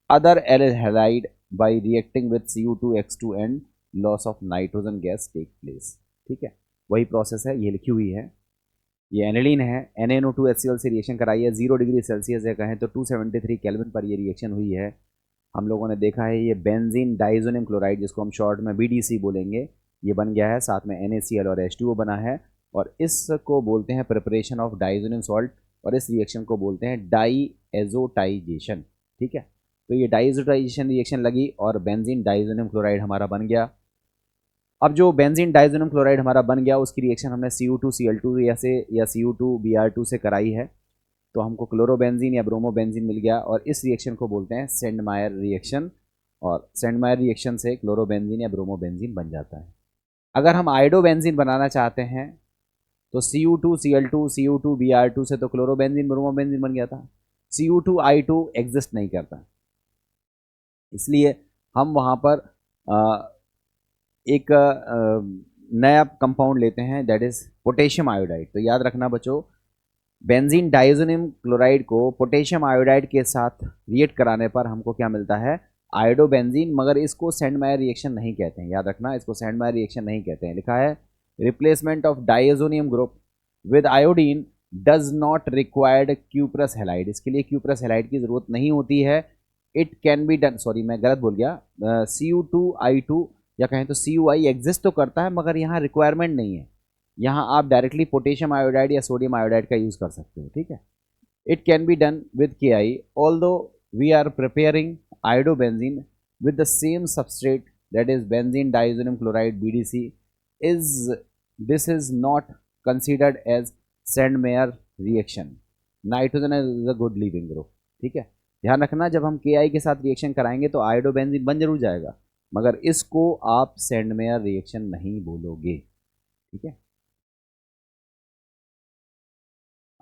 other aryl halide by reacting with Cu2X2 and loss of nitrogen gas take place। ठीक है, वही प्रोसेस है, ये लिखी हुई है। ये एनिलीन है, NaNO2HCl से रिएक्शन कराई है, 0 डिग्री सेल्सियस या कहें तो 273 केल्विन पर ये रिएक्शन हुई है। हम लोगों ने देखा है ये बेंजीन डाइजोनियम क्लोराइड, जिसको हम शॉर्ट में BDC बोलेंगे, ये बन गया है, साथ में NaCl और H2O बना है, और इसको बोलते हैं प्रिपरेशन ऑफ डाइजोनियम सॉल्ट, और इस रिएक्शन को बोलते हैं डाईएजोटाइजेशन। ठीक है, तो ये डाईएजोटाइजेशन रिएक्शन लगी और बेंजीन डाइजोनियम क्लोराइड हमारा बन गया। अब जो बेंजीन डाइजोनियम क्लोराइड हमारा बन गया, उसकी रिएक्शन हमने Cu2Cl2 या Cu2Br2 से कराई है, तो हमको क्लोरोबेंजीन या ब्रोमोबेंजीन मिल गया, और इस रिएक्शन को बोलते हैं सेंडमायर रिएक्शन, और सेंडमायर रिएक्शन से क्लोरोबेंजीन या ब्रोमोबेंजीन बन जाता है। अगर हम आयोडोबेंजीन बनाना चाहते हैं तो Cu2Cl2 Cu2Br2 से तो क्लोरोबेंजीन ब्रोमोबेंजीन बन गया था, Cu2I2 एग्जिस्ट नहीं करता, इसलिए हम वहाँ पर एक नया कंपाउंड लेते हैं, दैट इज पोटेशियम आयोडाइड। तो याद रखना बच्चों, बेंजीन डाइजोनियम क्लोराइड को पोटेशियम आयोडाइड के साथ रिएक्ट कराने पर हमको क्या मिलता है, आयोडोबेंजीन, मगर इसको सेंडमायर रिएक्शन नहीं कहते हैं। याद रखना, इसको सेंडमायर रिएक्शन नहीं कहते हैं। लिखा है replacement of diazonium group with iodine does not required cuprous halide, इसके लिए क्यूप्रस हैलाइड की जरूरत नहीं होती है। It can be done, sorry मैं गलत बोल गया, Cu2I2 या कहें तो Cui एग्जिस्ट तो करता है, मगर यहाँ रिक्वायरमेंट नहीं है, यहाँ आप डायरेक्टली पोटेशियम आयोडाइड या सोडियम आयोडाइड का यूज़ कर सकते हो। ठीक है, it can be done with Ki, although we are preparing iodobenzene with the same substrate, that is benzene diazonium chloride BDC, this is not considered as Sandmeyer reaction. Nitrogen is a good leaving group। ठीक है, ध्यान रखना, जब हम Ki के साथ रिएक्शन कराएंगे तो आयोडोबेंजीन बन जरूर जाएगा, मगर इसको आप सैंडमेयर रिएक्शन नहीं बोलोगे। ठीक है,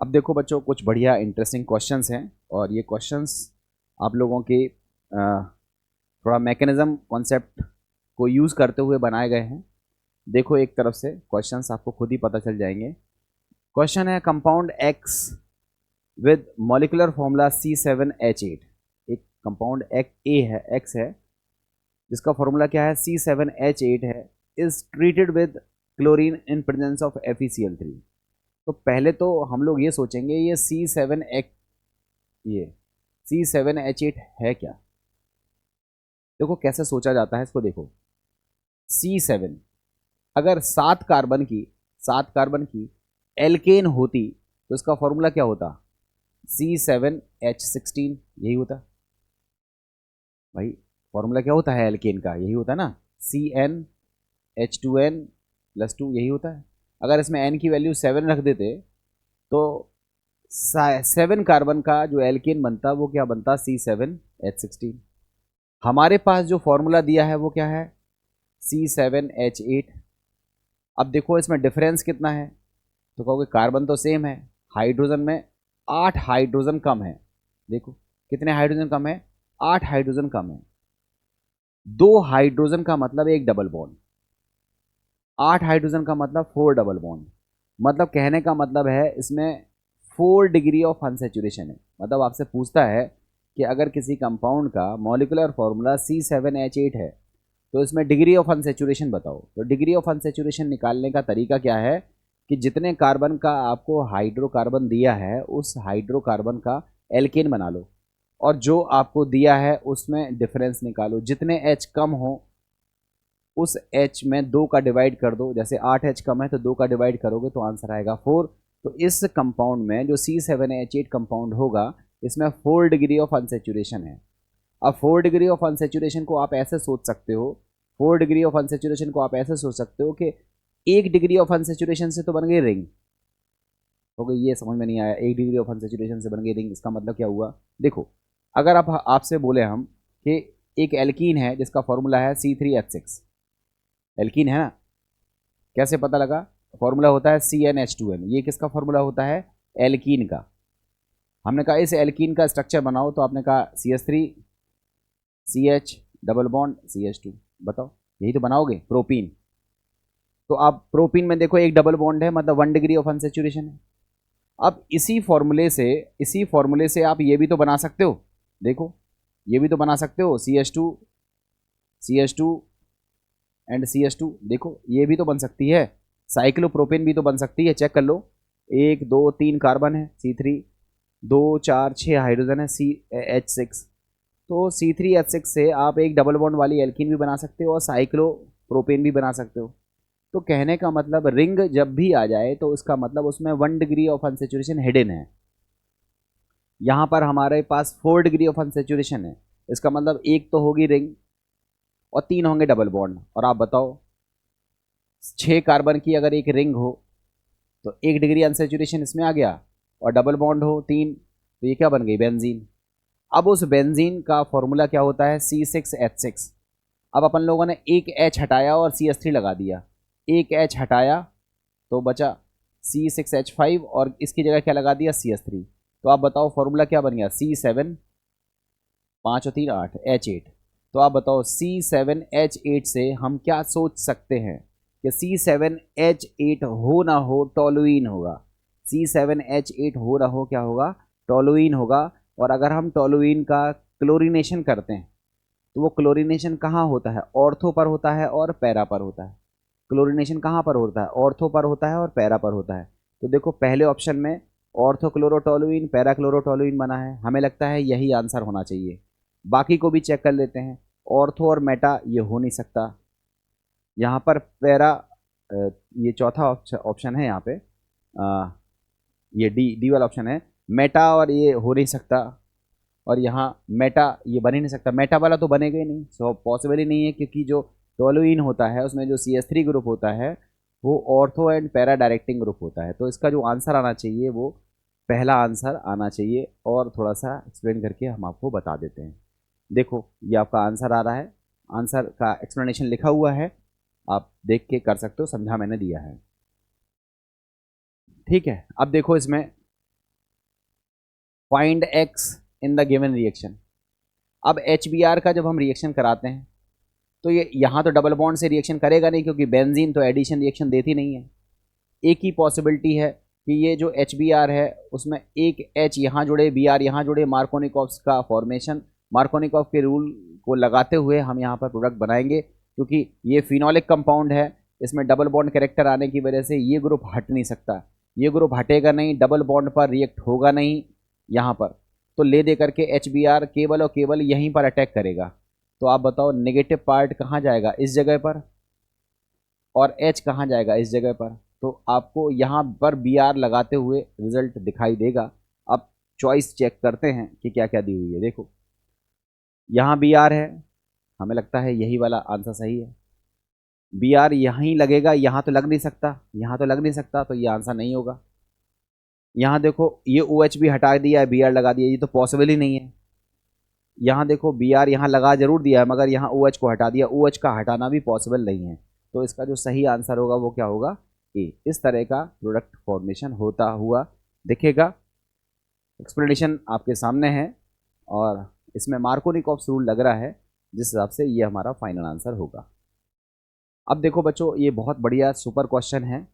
अब देखो बच्चों, कुछ बढ़िया इंटरेस्टिंग क्वेश्चंस हैं, और ये क्वेश्चंस आप लोगों के थोड़ा मैकेनिज्म कॉन्सेप्ट को यूज़ करते हुए बनाए गए हैं। देखो एक तरफ से क्वेश्चंस आपको खुद ही पता चल जाएंगे। क्वेश्चन है compound X with molecular formula C7H8, एक कंपाउंड X है जिसका फॉर्मूला क्या है, C7H8 है, is treated with chlorine in presence of FeCl3। तो पहले तो हम लोग ये सोचेंगे ये C7H8 है क्या। देखो कैसे सोचा जाता है इसको, देखो C7 अगर 7 कार्बन की एल्केन होती तो इसका फॉर्मूला क्या होता, C7H16, यही होता भाई। फॉर्मूला क्या होता है एल्केन का, यही होता है ना, CnH2n+2, यही होता है। अगर इसमें n की वैल्यू 7 रख देते तो 7 कार्बन का जो एल्केन बनता वो क्या बनता, C7H16। हमारे पास जो फॉर्मूला दिया है वो क्या है, C7H8। अब देखो इसमें डिफरेंस कितना है, तो कहोगे कार्बन तो सेम है, हाइड्रोजन में 8 हाइड्रोजन कम है। देखो कितने हाइड्रोजन कम है, 8 हाइड्रोजन कम है। 2 हाइड्रोजन का मतलब एक डबल बॉन्ड, 8 हाइड्रोजन का मतलब 4 डबल बॉन्ड। मतलब कहने का मतलब है इसमें 4 डिग्री ऑफ अनसेचुरेशन है। मतलब आपसे पूछता है कि अगर किसी कंपाउंड का मॉलिक्यूलर फॉर्मूला C7H8 है तो इसमें डिग्री ऑफ अनसेचुरेशन बताओ। तो डिग्री ऑफ अनसेचुरेशन निकालने का तरीका क्या है कि जितने कार्बन का आपको हाइड्रोकार्बन दिया है उस हाइड्रोकार्बन का एल्केन बना लो और जो आपको दिया है उसमें डिफरेंस निकालो। जितने H कम हो उस H में 2 का डिवाइड कर दो। जैसे 8H कम है तो 2 का डिवाइड करोगे तो आंसर आएगा 4। तो इस कंपाउंड में जो C7H8 कंपाउंड होगा इसमें 4 डिग्री ऑफ अनसेचुरेशन है। अब 4 डिग्री ऑफ अनसेचुरेशन को आप ऐसे सोच सकते हो 4 डिग्री ऑफ अनसेचुरेशन को आप ऐसे सोच सकते हो कि 1 डिग्री ऑफ अनसेचुरेशन से तो बन गई रिंग। हो गई, ये समझ में नहीं आया। 1 डिग्री ऑफ अनसेचुरेशन से बन गई रिंग, इसका मतलब क्या हुआ? देखो, अगर आपसे बोले हम कि एक एल्कीन है जिसका फॉर्मूला है C3H6, एल्कीन है ना, कैसे पता लगा? फॉर्मूला होता है CnH2n। ये किसका फॉर्मूला होता है? एल्कीन का। हमने कहा इस एल्कीन का स्ट्रक्चर बनाओ तो आपने कहा CH3 CH double bond CH2। बताओ, यही तो बनाओगे प्रोपीन। तो आप प्रोपीन में देखो एक डबल बॉन्ड है, मतलब 1 डिग्री ऑफ अनसेचुरेशन है। अब इसी फॉर्मूले से आप ये भी तो बना सकते हो। देखो, ये भी तो बना सकते हो CH2 एंड CH2। देखो, ये भी तो बन सकती है। साइक्लोप्रोपेन भी तो बन सकती है, चेक कर लो। 1 2 3 कार्बन है C3, 2 4 6 हाइड्रोजन है CH6। तो C3H6 से आप एक डबल बॉन्ड वाली एल्कीन भी बना सकते हो और साइक्लोप्रोपेन भी बना सकते हो। तो कहने का मतलब रिंग जब भी आ जाए तो उसका मतलब उसमें 1 डिग्री ऑफ अनसेचुरेशन हिडन है। यहाँ पर हमारे पास 4 डिग्री ऑफ अनसेचुरेशन है, इसका मतलब एक तो होगी रिंग और 3 होंगे डबल बॉन्ड। और आप बताओ 6 कार्बन की अगर एक रिंग हो तो 1 डिग्री अनसेचुरेशन इसमें आ गया और डबल बॉन्ड हो 3, तो ये क्या बन गई? बेंजीन। अब उस बेंजीन का फॉर्मूला क्या होता है? C6H6। अब अपन लोगों ने एक H हटाया और CH3 लगा दिया। एक H हटाया तो बचा C6H5 और इसकी जगह क्या लगा दिया? CH3। तो आप बताओ फॉर्मूला क्या बन गया? C7 5 और 3 8 H8। तो आप बताओ C7H8 से हम क्या सोच सकते हैं कि C7H8 हो ना हो टोलुइन होगा। C7H8 हो ना हो क्या होगा? टोलुइन होगा। और अगर हम टोलुइन का क्लोरीनेशन करते हैं तो वो क्लोरीनेशन कहाँ होता है? ऑर्थो पर होता है और पैरा पर होता है। क्लोरीनेशन कहाँ पर होता है? ऑर्थो पर होता है और पैरा पर होता है। तो देखो, पहले ऑप्शन में ऑर्थोक्लोरोटोलुइन पैराक्लोरोटोलुइन बना है, हमें लगता है यही आंसर होना चाहिए। बाकी को भी चेक कर लेते हैं। ऑर्थो और मेटा ये हो नहीं सकता। यहाँ पर पैरा, ये चौथा ऑप्शन है यहाँ पे, ये डी वाला ऑप्शन है। मेटा और ये हो नहीं सकता और यहाँ मेटा ये बन ही नहीं सकता। मेटा वाला तो बनेगा ही नहीं, सो पॉसिबल ही नहीं है, क्योंकि जो टोलुइन होता है उसमें जो CH3 ग्रुप होता है वो ortho and para directing group होता है। तो इसका जो आंसर आना चाहिए वो पहला आंसर आना चाहिए। और थोड़ा सा एक्सप्लेन करके हम आपको बता देते हैं। देखो, ये आपका आंसर आ रहा है, आंसर का एक्सप्लेनेशन लिखा हुआ है, आप देख के कर सकते हो, समझा मैंने दिया है। ठीक है, अब देखो इसमें find x in the given reaction. अब HBr का जब हम रिएक्शन कराते हैं तो ये यहाँ तो डबल बॉन्ड से रिएक्शन करेगा नहीं, क्योंकि बेंजीन तो एडिशन रिएक्शन देती नहीं है। एक ही पॉसिबिलिटी है कि ये जो HBr है उसमें एक H यहाँ जुड़े, Br यहाँ जुड़े, मार्कोनिकॉफ का फॉर्मेशन, मार्कोनिकॉफ के रूल को लगाते हुए हम यहाँ पर प्रोडक्ट बनाएंगे। क्योंकि ये फिनोलिक कंपाउंड है, इसमें डबल बॉन्ड कैरेक्टर आने की वजह से ये ग्रुप हट नहीं सकता, ये ग्रुप हटेगा नहीं, डबल बॉन्ड पर रिएक्ट होगा नहीं यहाँ पर। तो ले दे करके HBr केवल और केवल यहीं पर अटैक करेगा। तो आप बताओ नेगेटिव पार्ट कहाँ जाएगा? इस जगह पर। और H कहाँ जाएगा? इस जगह पर। तो आपको यहाँ पर Br लगाते हुए रिजल्ट दिखाई देगा। अब चॉइस चेक करते हैं कि क्या क्या दी हुई है। देखो, यहाँ Br है, हमें लगता है यही वाला आंसर सही है। Br यहीं लगेगा, यहाँ तो लग नहीं सकता, यहाँ तो लग नहीं सकता, तो ये आंसर नहीं होगा। यहाँ देखो, ये OH भी हटा दिया है, Br लगा दिया, ये तो पॉसिबल ही नहीं है। यहाँ देखो, Br यहाँ लगा जरूर दिया है मगर यहाँ OH को हटा दिया, OH का हटाना भी पॉसिबल नहीं है। तो इसका जो सही आंसर होगा वो क्या होगा? ए। इस तरह का प्रोडक्ट फॉर्मेशन होता हुआ दिखेगा। एक्सप्लेनेशन आपके सामने है और इसमें मार्कोनिकॉफ रूल लग रहा है, जिस हिसाब से ये हमारा फाइनल आंसर होगा। अब देखो बच्चों, ये बहुत बढ़िया सुपर क्वेश्चन है।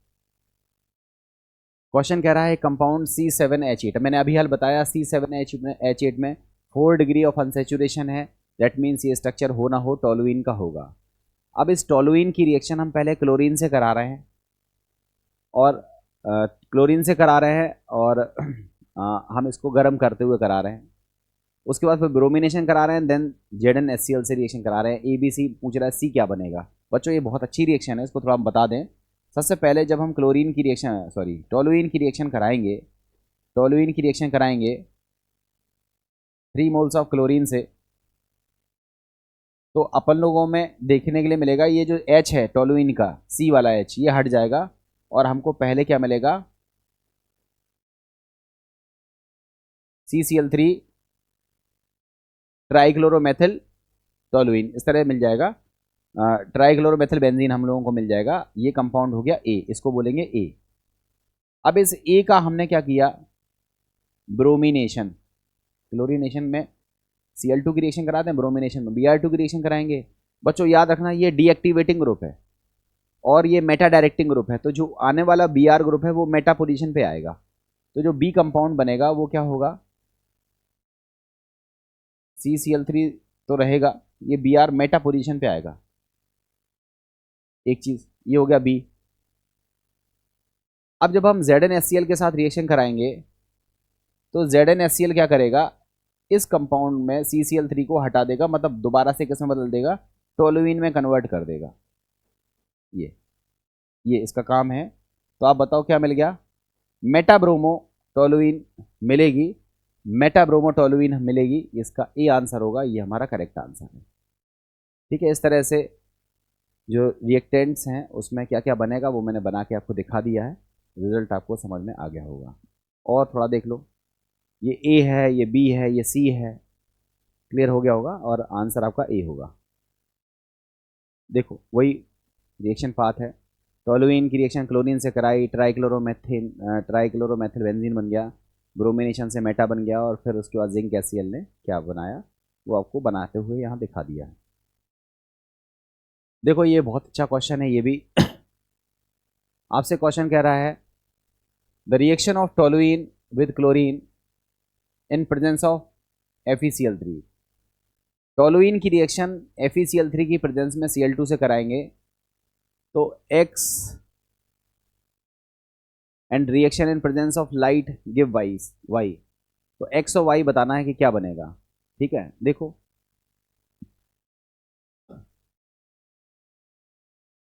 क्वेश्चन कह रहा है कंपाउंड C7H8, मैंने अभी हाल बताया C7H8 में 4 डिग्री ऑफ अनसेचुरेशन है, दैट मीन्स ये स्ट्रक्चर हो ना हो टोलुइन का होगा। अब इस टोलुइन की रिएक्शन हम पहले क्लोरीन से करा रहे हैं और हम इसको गर्म करते हुए करा रहे हैं। उसके बाद फिर ब्रोमिनेशन करा रहे हैं, देन ZnHCl से रिएक्शन करा रहे हैं। ABC पूछ रहा है C क्या बनेगा। बच्चों ये बहुत अच्छी रिएक्शन है, इसको थोड़ा हम बता दें। सबसे पहले जब हम टोलुइन की रिएक्शन कराएंगे 3 मोल्स ऑफ क्लोरीन से, तो अपन लोगों में देखने के लिए मिलेगा ये जो H है टोलुइन का, C वाला H ये हट जाएगा और हमको पहले क्या मिलेगा, CCl3 ट्राइक्लोरोमेथिल टोलुइन, इस तरह मिल जाएगा। ट्राइक्लोरोमेथिल बेंजीन हम लोगों को मिल जाएगा। ये कंपाउंड हो गया A, इसको बोलेंगे A। अब इस A का हमने क्या किया, ब्रोमिनेशन। क्लोरीनेशन में Cl2 की रिएक्शन कराते हैं, ब्रोमिनेशन में Br2 की रिएक्शन कराएंगे। बच्चों याद रखना ये डीएक्टिवेटिंग ग्रुप है और ये मेटा डायरेक्टिंग ग्रुप है, तो जो आने वाला Br ग्रुप है वो मेटा पोजीशन पे आएगा। तो जो B कंपाउंड बनेगा वो क्या होगा, CCl3 तो रहेगा, ये Br मेटा पोजीशन पे आएगा। एक चीज ये हो गया B। अब जब हम ZnHCl के साथ रिएक्शन कराएंगे तो ZnHCl क्या करेगा, इस कंपाउंड में CCl3 को हटा देगा, मतलब दोबारा से किसमें बदल देगा, टोलुइन में कन्वर्ट कर देगा। ये इसका काम है। तो आप बताओ क्या मिल गया, मेटाब्रोमो टोलुइन मिलेगी, मेटाब्रोमो टोलुइन मिलेगी। इसका ए आंसर होगा, ये हमारा करेक्ट आंसर है। ठीक है, इस तरह से जो रिएक्टेंट्स हैं उसमें क्या क्या बनेगा वो मैंने बना के आपको दिखा दिया है, रिजल्ट आपको समझ में आ गया होगा। और थोड़ा देख लो, ये ए है, ये बी है, ये सी है, क्लियर हो गया होगा और आंसर आपका ए होगा। देखो वही रिएक्शन पाथ है, टोलुइन की रिएक्शन क्लोरीन से कराई, ट्राइक्लोरोमेथिल बेंजीन बन गया, ब्रोमिनेशन से मेटा बन गया और फिर उसके बाद जिंक HCl ने क्या बनाया वो आपको बनाते हुए यहाँ दिखा दिया है। देखो ये बहुत अच्छा क्वेश्चन है, ये भी आपसे क्वेश्चन कह रहा है the reaction of toluene with chlorine in presence of FeCl3। Toluene की रिएक्शन FeCl3 की प्रेजेंस में Cl2 से कराएंगे तो X and reaction in presence of light give Y। तो X और Y बताना है कि क्या बनेगा। ठीक है, देखो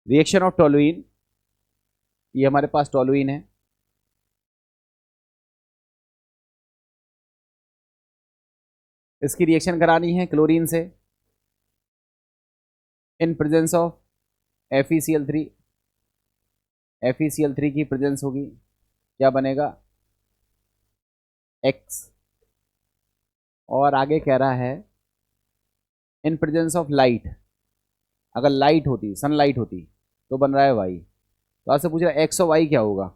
रिएक्शन ऑफ टोलुइन, ये हमारे पास टोलुइन है, इसकी रिएक्शन करानी है क्लोरीन से इन प्रेजेंस ऑफ FeCl3। FeCl3 की प्रेजेंस होगी, क्या बनेगा X। और आगे कह रहा है इन प्रेजेंस ऑफ लाइट, अगर लाइट होती, सनलाइट होती तो बन रहा है Y। तो आपसे पूछ रहा है X और Y क्या होगा।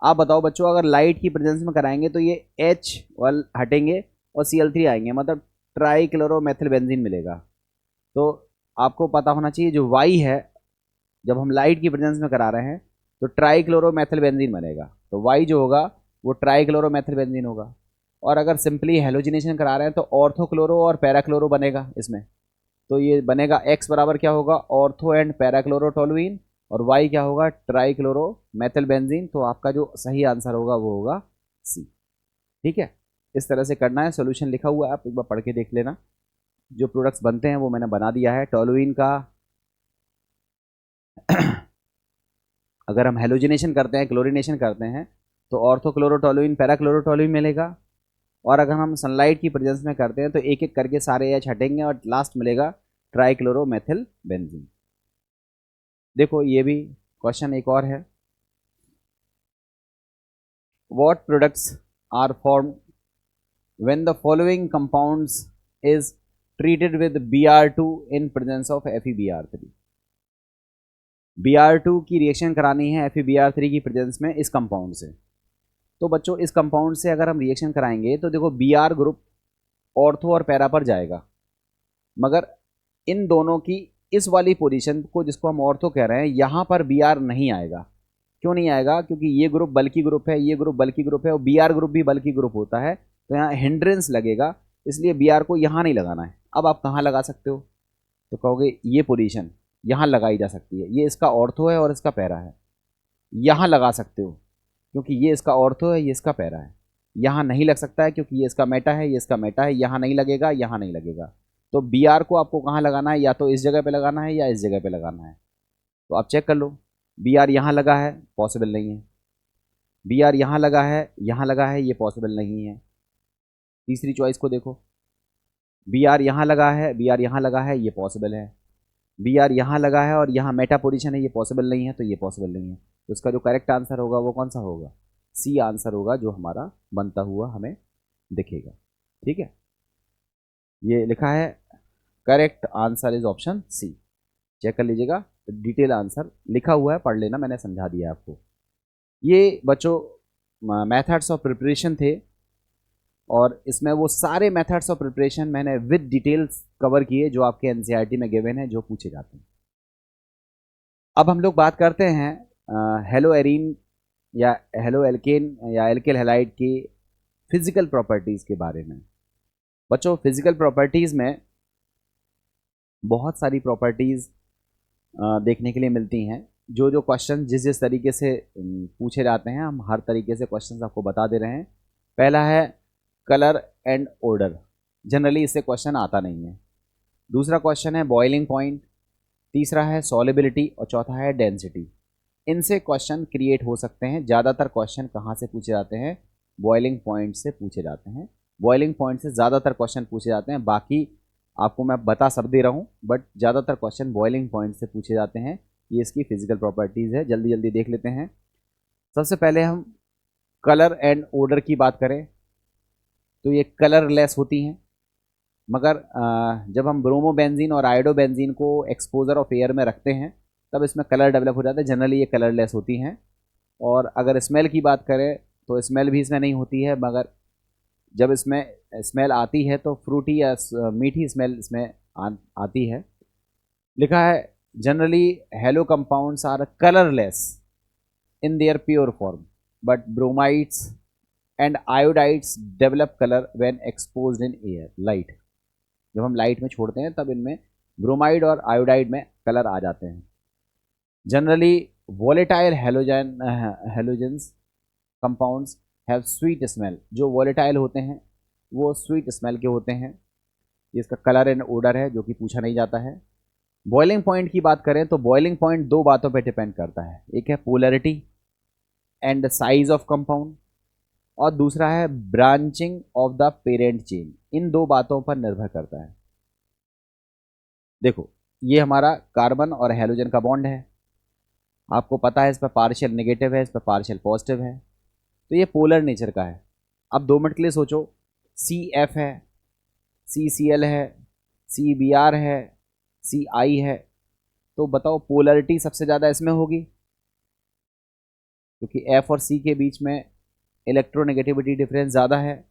आप बताओ बच्चों, अगर लाइट की प्रेजेंस में कराएंगे तो ये H वाल हटेंगे और Cl3 आएंगे, मतलब ट्राइक्लोरोमेथिल बेंजीन मिलेगा। तो आपको पता होना चाहिए जो Y है, जब हम लाइट की प्रेजेंस में करा रहे हैं तो ट्राइक्लोरोमेथिल बेंजीन बनेगा, तो Y जो होगा वो ट्राइक्लोरोमेथिल बेंजीन होगा। और अगर सिंपली हेलोजिनेशन करा रहे हैं तो ऑर्थोक्लोरो और पैराक्लोरो बनेगा इसमें, तो ये बनेगा X बराबर क्या होगा, ऑर्थो एंड पैराक्लोरो टोलुइन, और Y क्या होगा, ट्राइक्लोरो मेथिल बेंजीन। तो आपका जो सही आंसर होगा वो होगा C। ठीक है, इस तरह से करना है। सॉल्यूशन लिखा हुआ है, आप एक बार पढ़ के देख लेना। जो प्रोडक्ट्स बनते हैं वो मैंने बना दिया है। टोलुइन का अगर हम हेलोजिनेशन करते हैं, क्लोरीनेशन करते हैं तो ऑर्थोक्लोरोटोलुइन पैराक्लोरोटोलुइन मिलेगा, और अगर हम सनलाइट की प्रेजेंस में करते हैं तो एक एक करके सारे H हटेंगे और लास्ट मिलेगा ट्राइक्लोरोमेथिल बेंजीन। देखो ये भी क्वेश्चन एक और है, what products are formed when the following compounds is treated with Br2 in presence of FeBr3। Br2 की रिएक्शन करानी है FeBr3 की प्रेजेंस में इस कंपाउंड से। तो बच्चों इस कंपाउंड से अगर हम रिएक्शन कराएंगे तो देखो Br ग्रुप ऑर्थो और पैरा पर जाएगा, मगर इन दोनों की इस वाली पोजीशन को जिसको हम ऑर्थो कह रहे हैं यहाँ पर Br नहीं आएगा। क्यों नहीं आएगा? क्योंकि ये ग्रुप बल्की ग्रुप है, ये ग्रुप बल्की ग्रुप है और बी आर ग्रुप भी बल्की ग्रुप होता है, तो यहाँ हिंड्रेंस लगेगा, इसलिए बी आर को यहाँ नहीं लगाना है। अब आप कहाँ लगा सकते हो? तो कहोगे ये पोजीशन यहाँ लगाई जा सकती है, ये इसका ऑर्थो है और इसका पैरा है, यहाँ लगा सकते हो क्योंकि ये इसका ऑर्थो है, ये इसका पैरा है। यहाँ नहीं लग सकता है क्योंकि ये इसका मेटा है, ये इसका मेटा है, यहाँ नहीं लगेगा, यहाँ नहीं लगेगा। तो बी आर को आपको कहाँ लगाना है? या तो इस जगह पे लगाना है या इस जगह पे लगाना है। तो आप चेक कर लो, बी आर यहाँ लगा है, पॉसिबल नहीं है। बी आर यहाँ लगा है, ये पॉसिबल नहीं है। तीसरी चॉइस को देखो, बी आर यहाँ लगा है, बी आर यहाँ लगा है, ये पॉसिबल है। बी आर यहाँ लगा है और यहाँ मेटा पोजीशन है, ये पॉसिबल नहीं है, तो ये पॉसिबल नहीं है। तो इसका जो करेक्ट आंसर होगा वो कौन सा होगा? सी आंसर होगा, जो हमारा बनता हुआ हमें दिखेगा। ठीक है, ये लिखा है correct answer is option C. Check कर लीजिएगा, डिटेल आंसर लिखा हुआ है, पढ़ लेना, मैंने समझा दिया आपको। ये बच्चों मेथड्स ऑफ प्रिपरेशन थे और इसमें वो सारे मेथड्स ऑफ प्रिपरेशन मैंने विद डिटेल्स कवर किए जो आपके एनसीईआरटी में गिवन है, जो पूछे जाते हैं। अब हम लोग बात करते हैं हेलो एरीन या हेलो एल्केन या एल्किल हैलाइड की फिजिकल प्रॉपर्टीज़ के बारे में। बच्चों, फिजिकल प्रॉपर्टीज़ में बहुत सारी प्रॉपर्टीज़ देखने के लिए मिलती हैं। जो जो क्वेश्चन जिस जिस तरीके से पूछे जाते हैं, हम हर तरीके से क्वेश्चन आपको बता दे रहे हैं। पहला है कलर एंड ऑर्डर, जनरली इससे क्वेश्चन आता नहीं है। दूसरा क्वेश्चन है बॉइलिंग पॉइंट, तीसरा है सॉलिबिलिटी और चौथा है डेंसिटी। इनसे क्वेश्चन क्रिएट हो सकते हैं। ज़्यादातर क्वेश्चन कहाँ से पूछे जाते हैं? बॉइलिंग पॉइंट से पूछे जाते हैं। बॉइलिंग पॉइंट से ज़्यादातर क्वेश्चन पूछे जाते हैं। बाकी आपको मैं बता सब दे रहा हूँ, बट ज़्यादातर क्वेश्चन बॉइलिंग पॉइंट से पूछे जाते हैं। ये इसकी फिजिकल प्रॉपर्टीज़ है। जल्दी जल्दी देख लेते हैं। सबसे पहले हम कलर एंड ऑर्डर की बात करें तो ये कलरलेस होती हैं, मगर जब हम ब्रोमोबेंजीन और आयोडोबेंजीन को एक्सपोजर ऑफ एयर में रखते हैं तब इसमें कलर डेवलप हो जाता है। जनरली ये कलरलेस होती हैं। और अगर स्मेल की बात करें तो स्मेल भी इसमें नहीं होती है, मगर जब इसमें स्मेल आती है तो फ्रूटी या मीठी स्मेल इसमें आती है। लिखा है generally halo compounds are colourless in their pure form, but bromides and iodides develop colour when exposed in air light. जब हम लाइट में छोड़ते हैं तब इनमें ब्रोमाइड और आयोडाइड में कलर आ जाते हैं। Generally volatile halogens compounds have sweet smell. जो वॉलेटाइल होते हैं वो स्वीट स्मेल के होते हैं। ये इसका कलर एंड ऑर्डर है, जो कि पूछा नहीं जाता है। बॉइलिंग पॉइंट की बात करें तो बॉइलिंग पॉइंट दो बातों पे डिपेंड करता है। एक है polarity and size of compound और दूसरा है branching of the parent chain. इन दो बातों पर निर्भर करता है। देखो, ये हमारा कार्बन और हेलोजन का बॉन्ड है। आपको पता है इस पर पार्शियल नेगेटिव है, इस पर पार्शियल पॉजिटिव है, तो ये पोलर नेचर का है। अब 2 मिनट के लिए सोचो, CF है, CCl है, CBr है, CI है, तो बताओ पोलरिटी सबसे ज़्यादा इसमें होगी क्योंकि F और C के बीच में इलेक्ट्रोनेगेटिविटी डिफरेंस ज़्यादा है।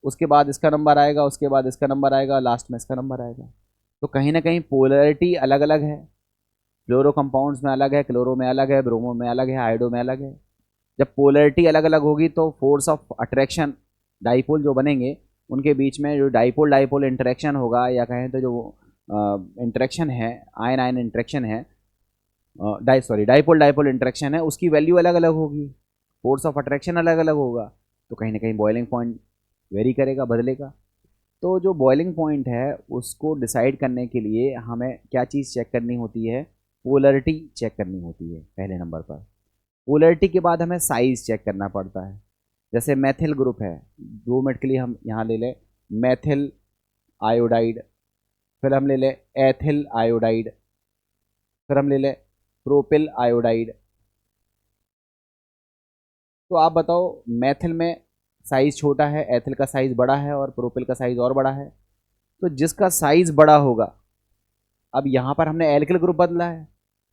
उसके बाद इसका नंबर आएगा, उसके बाद इसका नंबर आएगा, लास्ट में इसका नंबर आएगा। तो कहीं ना कहीं पोलरिटी अलग अलग है। फ्लोरो कंपाउंड्स में अलग है, क्लोरो में अलग है, ब्रोमो में अलग है, आयोडो में अलग है। जब पोलरिटी अलग अलग होगी तो फोर्स ऑफ अट्रैक्शन, डाइपोल जो बनेंगे उनके बीच में जो डाइपोल डाइपोल इंटरेक्शन होगा, या कहें तो जो इंटरेक्शन है, आयन आयन इंटरेक्शन है, डाइपोल डाइपोल इंटरेक्शन है, उसकी वैल्यू अलग अलग होगी, फोर्स ऑफ अट्रैक्शन अलग अलग होगा। तो कहीं ना कहीं बॉइलिंग पॉइंट वेरी करेगा, बदलेगा। तो जो बॉइलिंग पॉइंट है उसको डिसाइड करने के लिए हमें क्या चीज़ चेक करनी होती है? पोलरिटी चेक करनी होती है पहले नंबर पर। पोलरिटी के बाद हमें साइज़ चेक करना पड़ता है। जैसे मैथिल ग्रुप है, 2 मिनट के लिए हम यहाँ ले लें मैथिल आयोडाइड, फिर हम ले लें एथिल आयोडाइड, फिर हम ले लें प्रोपिल आयोडाइड। तो आप बताओ, मैथिल में साइज़ छोटा है, एथिल का साइज़ बड़ा है और प्रोपिल का साइज़ और बड़ा है। तो जिसका साइज़ बड़ा होगा, अब यहाँ पर हमने एल्किल ग्रुप बदला है।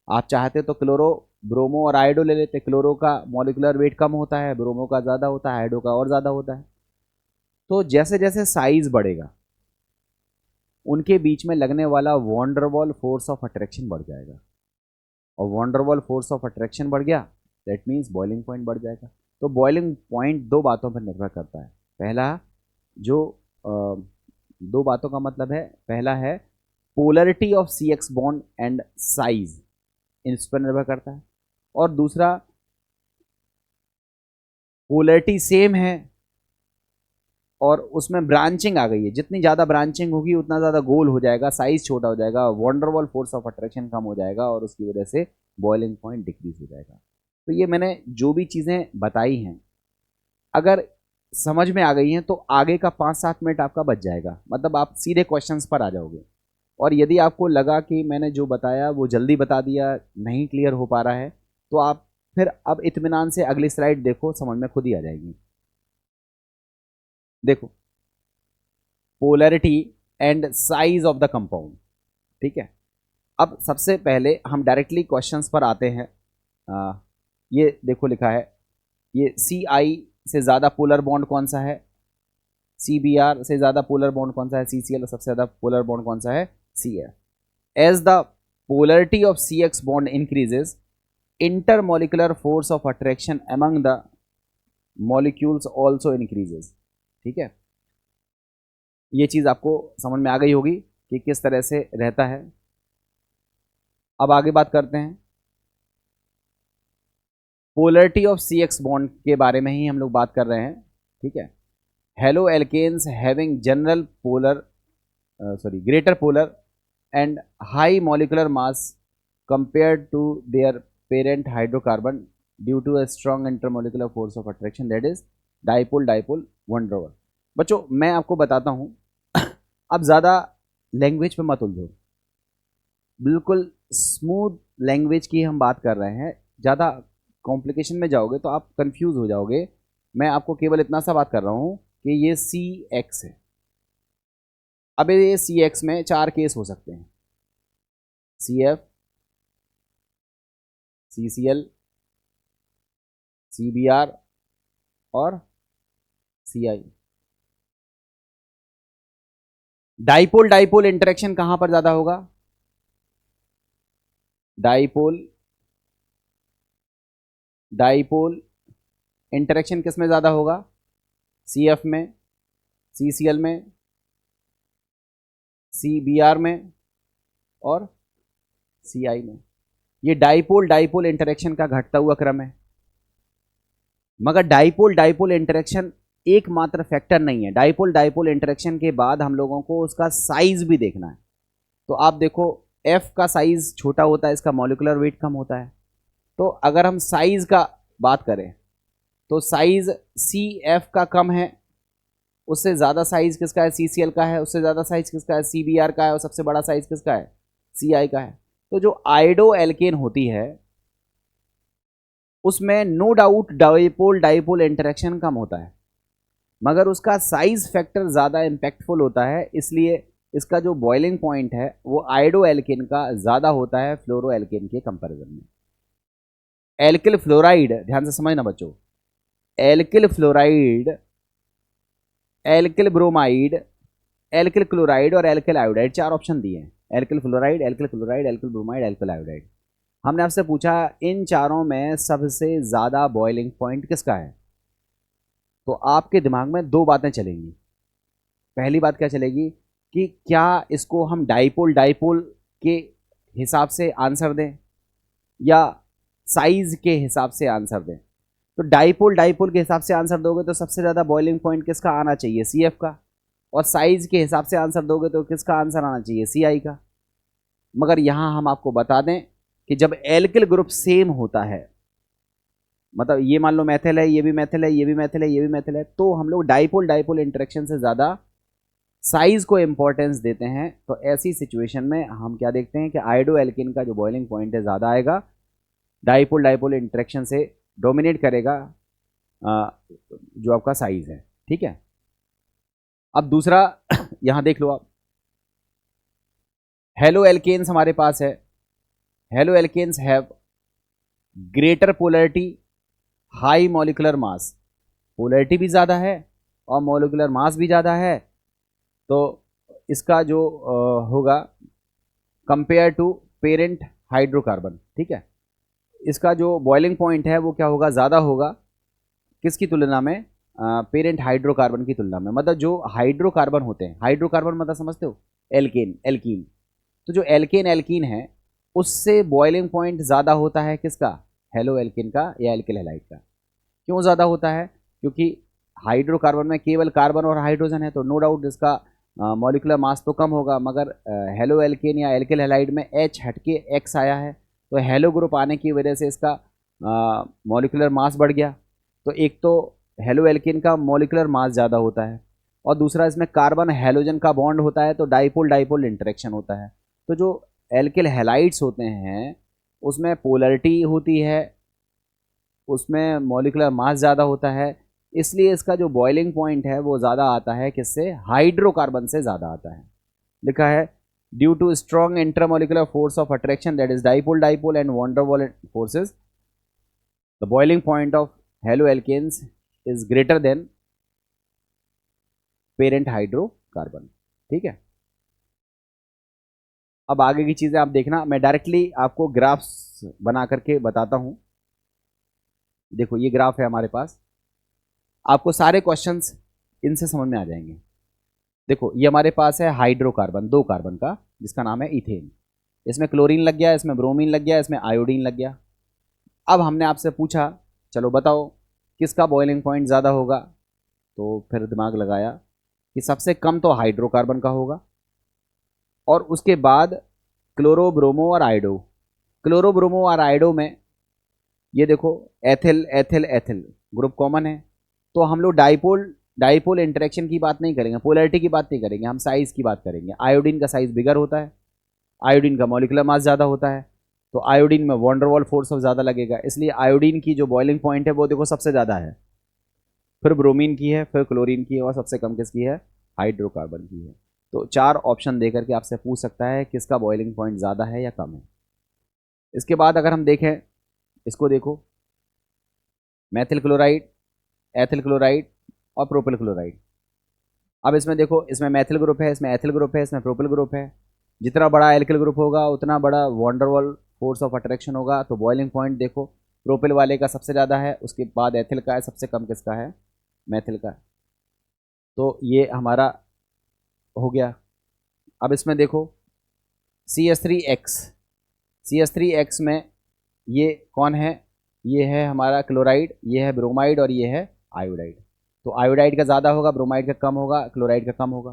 आप चाहते तो क्लोरो, ब्रोमो और आयोडो ले लेते। क्लोरो का मॉलिक्यूलर वेट कम होता है, ब्रोमो का ज़्यादा होता है, आयोडो का और ज़्यादा होता है। तो जैसे जैसे साइज़ बढ़ेगा उनके बीच में लगने वाला वॉन्डरवॉल फोर्स ऑफ अट्रैक्शन बढ़ जाएगा, और वॉन्डरवॉल फोर्स ऑफ अट्रैक्शन बढ़ गया दैट मीन्स बॉइलिंग पॉइंट बढ़ जाएगा। तो बॉइलिंग पॉइंट दो बातों पर निर्भर करता है। पहला जो दो बातों का मतलब है, पहला है polarity of C X bond and size, इस पर निर्भर करता है। और दूसरा पोलरिटी सेम है और उसमें ब्रांचिंग आ गई है, जितनी ज़्यादा ब्रांचिंग होगी उतना ज़्यादा गोल हो जाएगा, साइज छोटा हो जाएगा, वंडरवॉल फोर्स ऑफ अट्रैक्शन कम हो जाएगा और उसकी वजह से बॉइलिंग पॉइंट डिक्रीज हो जाएगा। तो ये मैंने जो भी चीज़ें बताई हैं, अगर समझ में आ गई हैं तो आगे का 5-7 मिनट आपका बच जाएगा, मतलब आप सीधे क्वेश्चंस पर आ जाओगे। और यदि आपको लगा कि मैंने जो बताया वो जल्दी बता दिया, नहीं क्लियर हो पा रहा है, तो आप फिर अब इत्मीनान से अगली स्लाइड देखो, समझ में खुद ही आ जाएगी। देखो, polarity and size of the compound, ठीक है। अब सबसे पहले हम डायरेक्टली क्वेश्चंस पर आते हैं। ये देखो लिखा है, ये सी आई से ज़्यादा पोलर बॉन्ड कौन सा है, सी बी आर से ज़्यादा पोलर बॉन्ड कौन सा है, सी सी एल सबसे ज़्यादा पोलर बॉन्ड कौन सा है, C F. As the polarity of C X bond increases, intermolecular force of attraction among the molecules also increases, ठीक है। ये चीज़ आपको समझ में आ गई होगी कि किस तरह से रहता है। अब आगे बात करते हैं, polarity of C X bond के बारे में ही हम लोग बात कर रहे हैं, ठीक है। Halo alkanes having general polar greater polar and high molecular mass compared to their parent hydrocarbon due to a strong intermolecular force of attraction, that is dipole dipole van der Waals। बच्चों मैं आपको बताता हूँ, अब ज़्यादा लैंग्वेज पे मत उलझो, बिल्कुल स्मूथ लैंग्वेज की हम बात कर रहे हैं। ज़्यादा कॉम्प्लिकेशन में जाओगे तो आप कंफ्यूज हो जाओगे। मैं आपको केवल इतना सा बात कर रहा हूँ कि ये सी एक्स है। अब ये सी एक्स में 4 केस हो सकते हैं, C F, C C L, C B R और C I. Dipole dipole interaction कहां पर ज्यादा होगा, डाइपोल डाइपोल इंटरेक्शन किस में ज्यादा होगा, सी एफ में, सी सी एल में, सी बी आर में और सी आई में। ये डाइपोल डाइपोल इंटरेक्शन का घटता हुआ क्रम है। मगर डाइपोल डाइपोल इंटरेक्शन एकमात्र फैक्टर नहीं है। डाइपोल डाइपोल इंटरेक्शन के बाद हम लोगों को उसका साइज भी देखना है। तो आप देखो, एफ का साइज छोटा होता है, इसका मॉलिक्यूलर वेट कम होता है। तो अगर हम साइज का बात करें तो साइज सी एफ का कम है, उससे ज़्यादा साइज किसका है, सी सी एल का है, उससे ज़्यादा साइज किसका है, सी बी आर का है, और सबसे बड़ा साइज किसका है, सी आई का है। तो जो आइडो एल्केन होती है उसमें no doubt dipole dipole interaction कम होता है, मगर उसका साइज फैक्टर ज़्यादा इम्पैक्टफुल होता है। इसलिए इसका जो बॉइलिंग पॉइंट है वो आइडो एल्केन का ज़्यादा होता है फ्लोरो एल्केन के कंपैरिजन में। एल्किल फ्लोराइड, ध्यान से समझना बच्चों, alkyl fluoride, alkyl bromide, alkyl chloride और एल्किल आयोडाइड, 4 ऑप्शन दिए हैं। Alkyl fluoride, alkyl chloride, alkyl bromide, alkyl iodide. हमने आपसे पूछा इन चारों में सबसे ज़्यादा बॉइलिंग पॉइंट किसका है, तो आपके दिमाग में 2 बातें चलेंगी। पहली बात क्या चलेगी कि क्या इसको हम डाइपोल डाइपोल के हिसाब से आंसर दें या साइज के हिसाब से आंसर दें। तो डाइपोल डाइपोल के हिसाब से आंसर दोगे तो सबसे ज़्यादा बॉइलिंग पॉइंट किसका आना चाहिए, सी एफ का। और साइज के हिसाब से आंसर दोगे तो किसका आंसर आना चाहिए, सी आई का। मगर यहाँ हम आपको बता दें कि जब एल्किल ग्रुप सेम होता है, मतलब ये मान लो मैथिल है, ये भी मैथिल है, ये भी मैथिल है, ये भी मैथिल है, तो हम लोग डाइपोल डाइपोल इंटरेक्शन से ज़्यादा साइज को इंपॉर्टेंस देते हैं। तो ऐसी सिचुएशन में हम क्या देखते हैं कि आइडो एल्किन का जो बॉइलिंग पॉइंट है ज़्यादा आएगा, डाइपोल डाइपोल इंटरेक्शन से डोमिनेट करेगा जो आपका साइज है, ठीक है। अब दूसरा यहां देख लो आप, हेलो एल्केन्स हमारे पास है। Halo alkanes have greater polarity, high molecular mass, polarity भी ज़्यादा है और मॉलिकुलर मास भी ज़्यादा है। तो इसका जो होगा कंपेयर टू पेरेंट हाइड्रोकार्बन, ठीक है। इसका जो बॉइलिंग पॉइंट है वो क्या होगा, ज़्यादा होगा किसकी तुलना में, पेरेंट हाइड्रोकार्बन की तुलना में। मतलब जो हाइड्रोकार्बन होते हैं, हाइड्रोकार्बन मतलब समझते हो, एल्केन, एल्कीन। तो जो एल्केन एल्कीन है उससे बॉइलिंग पॉइंट ज़्यादा होता है किसका, हेलो एल्केन का या एल्किल हैलाइड का। क्यों ज़्यादा होता है, क्योंकि हाइड्रोकार्बन में केवल कार्बन और हाइड्रोजन है, तो नो डाउट इसका मॉलिक्यूलर मास तो कम होगा, मगर हेलो एल्केन या एल्किल हैलाइड में H हटके X आया है, तो हेलो ग्रुप आने की वजह से इसका मॉलिक्यूलर मास बढ़ गया। तो एक तो हेलो एल्केन का मॉलिक्यूलर मास ज़्यादा होता है, और दूसरा इसमें कार्बन हेलोजन का बॉन्ड होता है, तो डाइपोल डाइपोल इंटरेक्शन होता है। तो जो एल्किल हैलाइड्स होते हैं उसमें पोलरिटी होती है, उसमें मॉलिक्यूलर मास ज़्यादा होता है, इसलिए इसका जो बॉइलिंग पॉइंट है वो ज़्यादा आता है किससे, हाइड्रोकार्बन से ज़्यादा आता है। लिखा है due to strong intermolecular force of attraction that is dipole dipole and van der Waals forces, the boiling point of halo alkanes is greater than parent hydrocarbon. ठीक है, अब आगे की चीज़ें आप देखना, मैं डायरेक्टली आपको ग्राफ्स बना करके बताता हूँ। देखो ये ग्राफ है हमारे पास, आपको सारे क्वेश्चंस इनसे समझ में आ जाएंगे। देखो ये हमारे पास है हाइड्रोकार्बन, 2 कार्बन का, जिसका नाम है इथेन। इसमें क्लोरीन लग गया, इसमें ब्रोमीन लग गया, इसमें आयोडीन लग गया। अब हमने आपसे पूछा चलो बताओ किसका बॉइलिंग पॉइंट ज़्यादा होगा, तो फिर दिमाग लगाया कि सबसे कम तो हाइड्रोकार्बन का होगा, और उसके बाद क्लोरो ब्रोमो और आयोडो। क्लोरो ब्रोमो और आयोडो में ये देखो ethyl ethyl ethyl group common है, तो हम लोग डाइपोल डाइपोल इंटरेक्शन की बात नहीं करेंगे, पोलैरिटी की बात नहीं करेंगे, हम साइज की बात करेंगे। आयोडीन का साइज बिगर होता है, आयोडीन का मॉलिक्यूलर मास ज़्यादा होता है, तो आयोडीन में van der Waals force of ज़्यादा लगेगा, इसलिए आयोडीन की जो बॉइलिंग पॉइंट है वो देखो सबसे ज़्यादा है, फिर ब्रोमीन की है, फिर क्लोरीन की है, और सबसे कम किसकी है, हाइड्रोकार्बन की है। तो 4 ऑप्शन दे करके आपसे पूछ सकता है किसका बॉइलिंग पॉइंट ज़्यादा है या कम है। इसके बाद अगर हम देखें, इसको देखो, मेथिल क्लोराइड, एथिल क्लोराइड और प्रोपिल क्लोराइड। अब इसमें देखो, इसमें मेथिल ग्रुप है, इसमें एथिल ग्रुप है, इसमें प्रोपिल ग्रुप है। जितना बड़ा एल्किल ग्रुप होगा उतना बड़ा van der Waals force of attraction होगा। तो बॉइलिंग पॉइंट देखो प्रोपिल वाले का सबसे ज़्यादा है, उसके बाद एथिल का है, सबसे कम किसका है, मेथिल का। तो ये हमारा हो गया। अब इसमें देखो CH3X, CH3X में ये कौन है, ये है हमारा क्लोराइड, ये है ब्रोमाइड और ये है आयोडाइड। तो आयोडाइड का ज़्यादा होगा, ब्रोमाइड का कम होगा, क्लोराइड का कम होगा।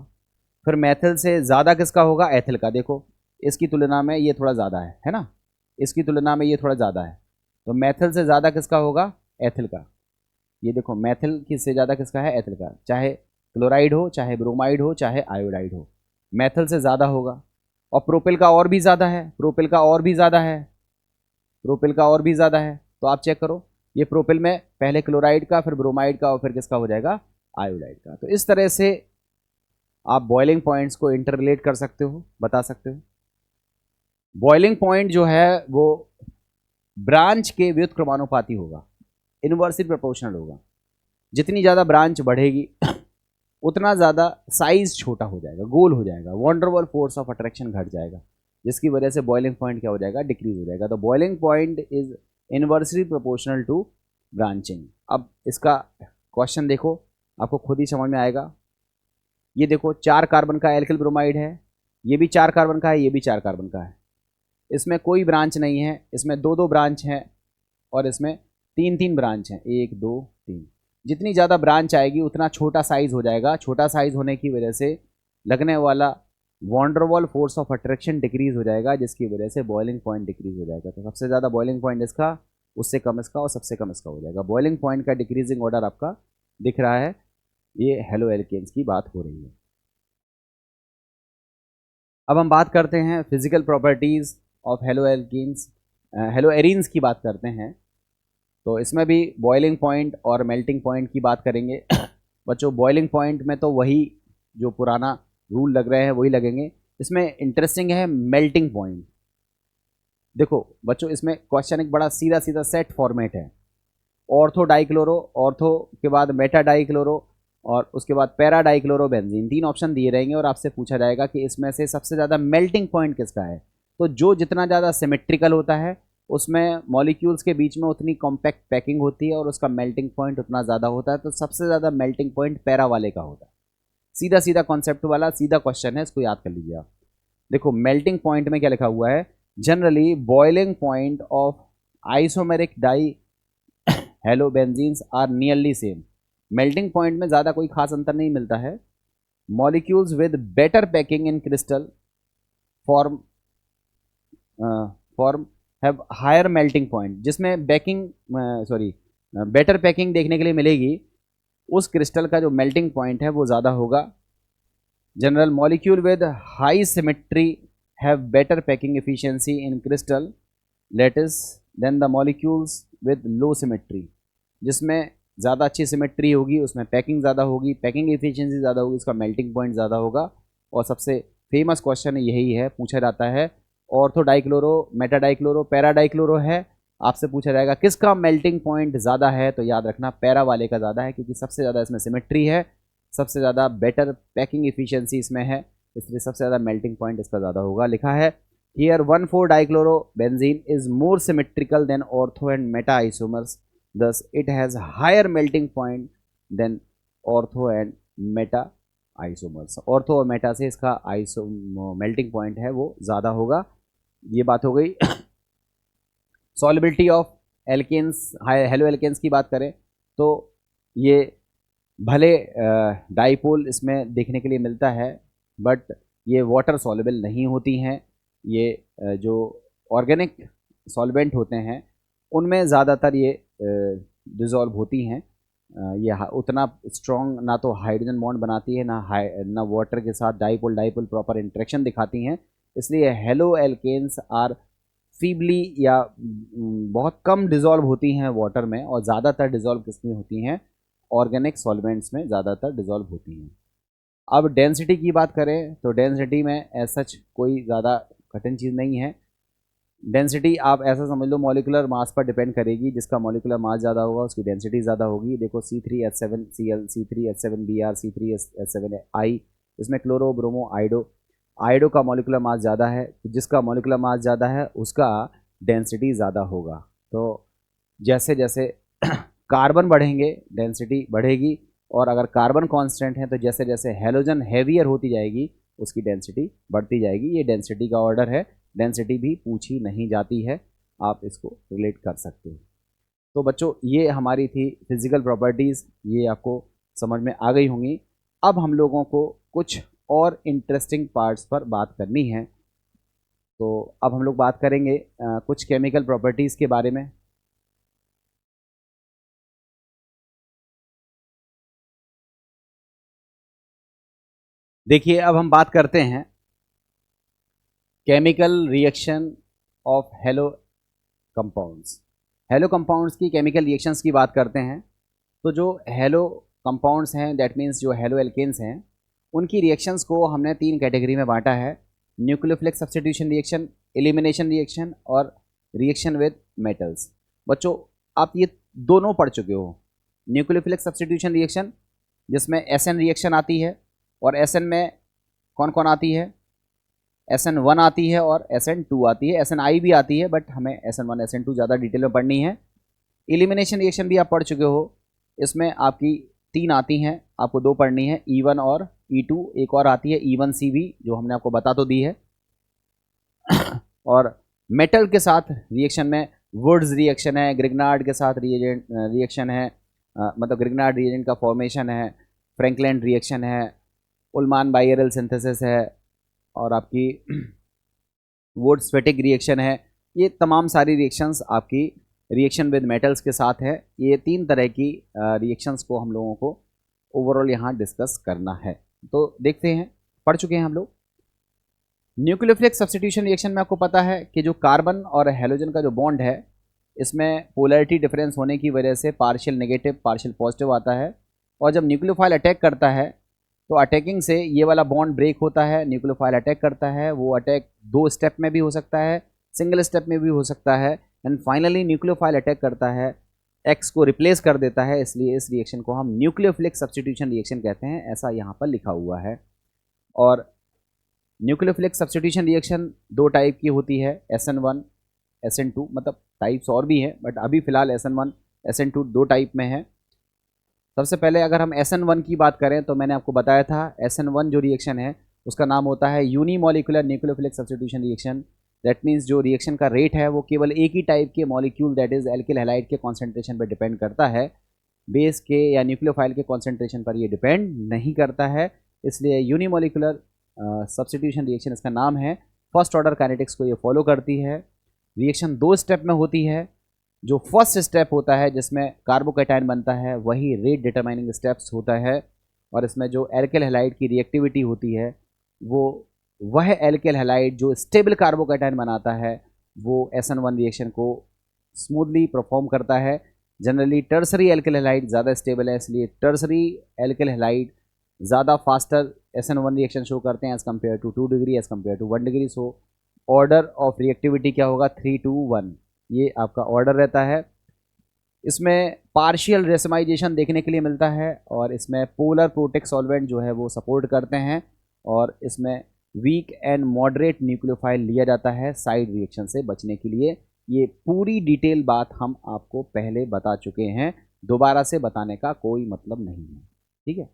फिर मेथिल से ज़्यादा किसका होगा, एथिल का। देखो इसकी तुलना में ये थोड़ा ज़्यादा है ना, इसकी तुलना में ये थोड़ा ज़्यादा है, तो मेथिल से ज़्यादा किसका होगा, एथिल का। ये देखो मेथिल की से ज़्यादा किसका है, एथिल का। चाहे क्लोराइड हो, चाहे ब्रोमाइड हो, चाहे आयोडाइड हो, मेथिल से ज़्यादा होगा। और प्रोपिल का और भी ज़्यादा है, प्रोपिल का और भी ज़्यादा है, प्रोपिल का और भी ज़्यादा है। तो आप चेक करो, ये प्रोपिल में पहले क्लोराइड का, फिर ब्रोमाइड का, और फिर किसका हो जाएगा, आयोडाइड का। तो इस तरह से आप बॉइलिंग पॉइंट्स को इंटर रिलेट कर सकते हो, बता सकते हो। बॉइलिंग पॉइंट जो है वो ब्रांच के व्युत्क्रमानुपाती होगा, इनवर्सली प्रोपोर्शनल होगा। जितनी ज़्यादा ब्रांच बढ़ेगी उतना ज़्यादा साइज छोटा हो जाएगा, गोल हो जाएगा, van der Waals force of attraction घट जाएगा, जिसकी वजह से बॉइलिंग पॉइंट क्या हो जाएगा, डिक्रीज हो जाएगा। तो boiling point is inversely proportional to branching. अब इसका क्वेश्चन देखो, आपको खुद ही समझ में आएगा। ये देखो 4 कार्बन का एल्किल ब्रोमाइड है, ये भी 4 कार्बन का है, ये भी 4 कार्बन का है। इसमें कोई ब्रांच नहीं है, इसमें 2-2 ब्रांच हैं, और इसमें 3-3 ब्रांच हैं, 1 2 3। जितनी ज़्यादा ब्रांच आएगी उतना छोटा साइज हो जाएगा, छोटा साइज होने की वजह से लगने वाला van der Waals force of attraction decrease हो जाएगा, जिसकी वजह से बॉइलिंग पॉइंट डिक्रीज हो जाएगा। तो सबसे ज़्यादा बॉइलिंग पॉइंट इसका, उससे कम इसका, और सबसे कम इसका हो जाएगा। बॉइलिंग पॉइंट का डिक्रीजिंग ऑर्डर आपका दिख रहा है, ये हेलो एल्केन्स की बात हो रही है। अब हम बात करते हैं physical properties of halo alkanes, halo arenes की बात करते हैं। तो इसमें भी बॉइलिंग पॉइंट और मेल्टिंग पॉइंट की बात करेंगे। बच्चों बॉइलिंग पॉइंट में तो वही जो पुराना रूल लग रहे हैं वही लगेंगे। इसमें इंटरेस्टिंग है मेल्टिंग पॉइंट। देखो बच्चों इसमें क्वेश्चन एक बड़ा सीधा सीधा सेट फॉर्मेट है, ऑर्थो डाइक्लोरो, ऑर्थो के बाद मेटा डाइक्लोरो, और उसके बाद पैरा डाइक्लोरो बेंजीन, 3 ऑप्शन दिए रहेंगे, और आपसे पूछा जाएगा कि इसमें से सबसे ज़्यादा मेल्टिंग पॉइंट किसका है। तो जो जितना ज़्यादा सिमेट्रिकल होता है उसमें मॉलिक्यूल्स के बीच में उतनी कॉम्पैक्ट पैकिंग होती है और उसका मेल्टिंग पॉइंट उतना ज़्यादा होता है, तो सबसे ज़्यादा मेल्टिंग पॉइंट पैरा वाले का होता है। सीधा सीधा कॉन्सेप्ट वाला सीधा क्वेश्चन है, इसको याद कर लीजिए आप। देखो मेल्टिंग पॉइंट में क्या लिखा हुआ है, generally boiling point of isomeric dihalobenzenes are nearly same. Melting point में ज़्यादा कोई खास अंतर नहीं मिलता है। Molecules with better packing in crystal form form have higher melting point, जिसमें बेटर पैकिंग देखने के लिए मिलेगी, उस क्रिस्टल का जो मेल्टिंग पॉइंट है वो ज़्यादा होगा। General molecule with high symmetry have better packing efficiency in crystal lattice than the molecules with low symmetry. जिसमें ज़्यादा अच्छी सिमेट्री होगी उसमें पैकिंग ज़्यादा होगी, पैकिंग एफिशिएंसी ज़्यादा होगी, उसका मेल्टिंग पॉइंट ज़्यादा होगा। और सबसे फेमस क्वेश्चन यही है, पूछा जाता है ortho dichloro, Meta dichloro, para dichloro है, आपसे पूछा जाएगा किसका मेल्टिंग पॉइंट ज़्यादा है, तो याद रखना पैरा वाले का ज़्यादा है, क्योंकि सबसे ज़्यादा इसमें सिमेट्री है, सबसे ज़्यादा बेटर पैकिंग एफिशिएंसी इसमें है, इसलिए सबसे ज़्यादा मेल्टिंग पॉइंट इसका ज़्यादा होगा। लिखा है हियर 1,4-डाइक्लोरो benzene is more symmetrical than ortho and meta isomers, thus it has higher melting point than ortho and meta isomers। Ortho और मेटा से इसका आइसो मेल्टिंग पॉइंट है वो ज़्यादा होगा। ये बात हो गई। Solubility of alkanes, halo alkanes की बात करें तो ये भले डाइपोल इसमें देखने के लिए मिलता है, बट ये वाटर सॉल्युबल नहीं होती हैं। ये जो ऑर्गेनिक सॉल्वेंट होते हैं उनमें ज़्यादातर ये डिज़ोल्व होती हैं। ये उतना स्ट्रॉन्ग ना तो हाइड्रोजन बॉन्ड बनाती है ना वाटर के साथ डाइपोल प्रॉपर इंटरेक्शन दिखाती हैं, इसलिए हेलो एल्केन्स आर फीबली या बहुत कम डिज़ोल्व होती हैं वाटर में, और ज़्यादातर डिज़ोल्व किसमें होती हैं, ऑर्गेनिक सॉल्वेंट्स में ज़्यादातर डिज़ोल्व होती हैं। अब डेंसिटी की बात करें तो डेंसिटी में एज सच कोई ज़्यादा कठिन चीज़ नहीं है। डेंसिटी आप ऐसा समझ लो मॉलिकुलर मास पर डिपेंड करेगी, जिसका मॉलिकुलर मास ज़्यादा होगा उसकी डेंसिटी ज़्यादा होगी। देखो C3H7Cl, C3H7Br, C3H7I, इसमें क्लोरो ब्रोमो आइडो का मॉलिकुलर मास ज़्यादा है, तो जिसका मॉलिकुलर मास ज़्यादा है उसका डेंसिटी ज़्यादा होगा। तो जैसे जैसे कार्बन बढ़ेंगे डेंसिटी बढ़ेगी, और अगर कार्बन कांस्टेंट है तो जैसे जैसे हैलोजन हैवियर होती जाएगी उसकी डेंसिटी बढ़ती जाएगी। ये डेंसिटी का ऑर्डर है, डेंसिटी भी पूछी नहीं जाती है, आप इसको रिलेट कर सकते हो। तो बच्चों ये हमारी थी फिजिकल प्रॉपर्टीज़, ये आपको समझ में आ गई होंगी। अब हम लोगों को कुछ और इंटरेस्टिंग पार्ट्स पर बात करनी है। तो अब हम लोग बात करेंगे कुछ केमिकल प्रॉपर्टीज़ के बारे में। देखिए अब हम बात करते हैं chemical reaction of hello compounds. Hello compounds की केमिकल रिएक्शंस की बात करते हैं, तो जो हेलो कंपाउंड्स हैं, दैट मीन्स जो हेलो एल्केन्स हैं, उनकी रिएक्शंस को हमने 3 कैटेगरी में बांटा है, nucleophilic substitution reaction, elimination reaction और रिएक्शन विद मेटल्स। बच्चों आप ये दोनों पढ़ चुके हो। न्यूक्लियोफिलिक सब्स्टिट्यूशन रिएक्शन जिसमें SN रिएक्शन आती है, और SN में कौन कौन आती है, SN1 आती है और SN2 आती है, SNI भी आती है, बट हमें SN1 SN2 ज़्यादा डिटेल में पढ़नी है। एलिमिनेशन रिएक्शन भी आप पढ़ चुके हो, इसमें आपकी 3 आती हैं, आपको 2 पढ़नी है, E1 और E2, एक और आती है E1C भी जो हमने आपको बता तो दी है। और मेटल के साथ रिएक्शन में वुड्स रिएक्शन है, ग्रिग्नार्ड के साथ रिएक्शन है, मतलब ग्रिग्नार्ड रिएजेंट का फॉर्मेशन है, फ्रैंकलैंड रिएक्शन है, उल्मान बायरल सिंथेसिस है, और आपकी वुड्स फेटिक रिएक्शन है। ये तमाम सारी रिएक्शंस आपकी रिएक्शन विद मेटल्स के साथ है। ये 3 तरह की रिएक्शंस को हम लोगों को ओवरऑल यहाँ डिस्कस करना है। तो देखते हैं, पढ़ चुके हैं हम लोग। न्यूक्लियोफिलिक सब्स्टिट्यूशन रिएक्शन में आपको पता है कि जो कार्बन और हेलोजन का जो बॉन्ड है, इसमें पोलैरिटी डिफरेंस होने की वजह से पार्शियल नेगेटिव पार्शियल पॉजिटिव आता है, और जब न्यूक्लियोफाइल अटैक करता है तो अटैकिंग से ये वाला बॉन्ड ब्रेक होता है, न्यूक्लियोफाइल अटैक करता है। वो अटैक 2 स्टेप में भी हो सकता है, सिंगल स्टेप में भी हो सकता है, एंड फाइनली न्यूक्लियोफाइल अटैक करता है, एक्स को रिप्लेस कर देता है। इसलिए इस रिएक्शन को हम न्यूक्लियोफिलिक सब्स्टिट्यूशन रिएक्शन कहते हैं, ऐसा यहाँ पर लिखा हुआ है। और न्यूक्लियोफिलिक सब्स्टिट्यूशन रिएक्शन 2 टाइप की होती है, SN1 SN2, मतलब टाइप्स और भी हैं बट अभी फ़िलहाल SN1 SN2 दो टाइप में है। सबसे पहले अगर हम SN1 की बात करें तो मैंने आपको बताया था SN1 जो रिएक्शन है उसका नाम होता है unimolecular nucleophilic substitution reaction. That means जो रिएक्शन का रेट है वो केवल एक ही टाइप के molecule that is alkyl halide के कॉन्सेंट्रेशन पर डिपेंड करता है, बेस के या न्यूक्लियोफाइल के कॉन्सेंट्रेशन पर ये डिपेंड नहीं करता है। इसलिए यूनिमोलिकुलर सब्स्टिट्यूशन रिएक्शन इसका नाम है। फर्स्ट ऑर्डर काइनेटिक्स को ये फॉलो करती है। रिएक्शन दो स्टेप में होती है। जो फर्स्ट स्टेप होता है जिसमें कार्बोकैटायन बनता है वही रेट डिटरमाइनिंग स्टेप्स होता है, और इसमें जो एल्किल हैलाइड की रिएक्टिविटी होती है वो वह एल्किल हैलाइड जो स्टेबल कार्बोकैटायन बनाता है वो SN1 रिएक्शन को स्मूथली परफॉर्म करता है। जनरली टर्सरी एल्किल हैलाइड ज़्यादा स्टेबल है, इसलिए टर्सरी एल्किल हैलाइड ज़्यादा फास्टर SN1 रिएक्शन शो करते हैं as compare to 2 degree as compare to 1 degree. So order of reactivity क्या होगा, 3 to 1, ये आपका ऑर्डर रहता है। इसमें पार्शियल रेसमाइजेशन देखने के लिए मिलता है, और इसमें पोलर प्रोटेक सॉल्वेंट जो है वो सपोर्ट करते हैं, और इसमें वीक एंड मॉडरेट न्यूक्लियोफाइल लिया जाता है साइड रिएक्शन से बचने के लिए। ये पूरी डिटेल बात हम आपको पहले बता चुके हैं, दोबारा से बताने का कोई मतलब नहीं है, ठीक है।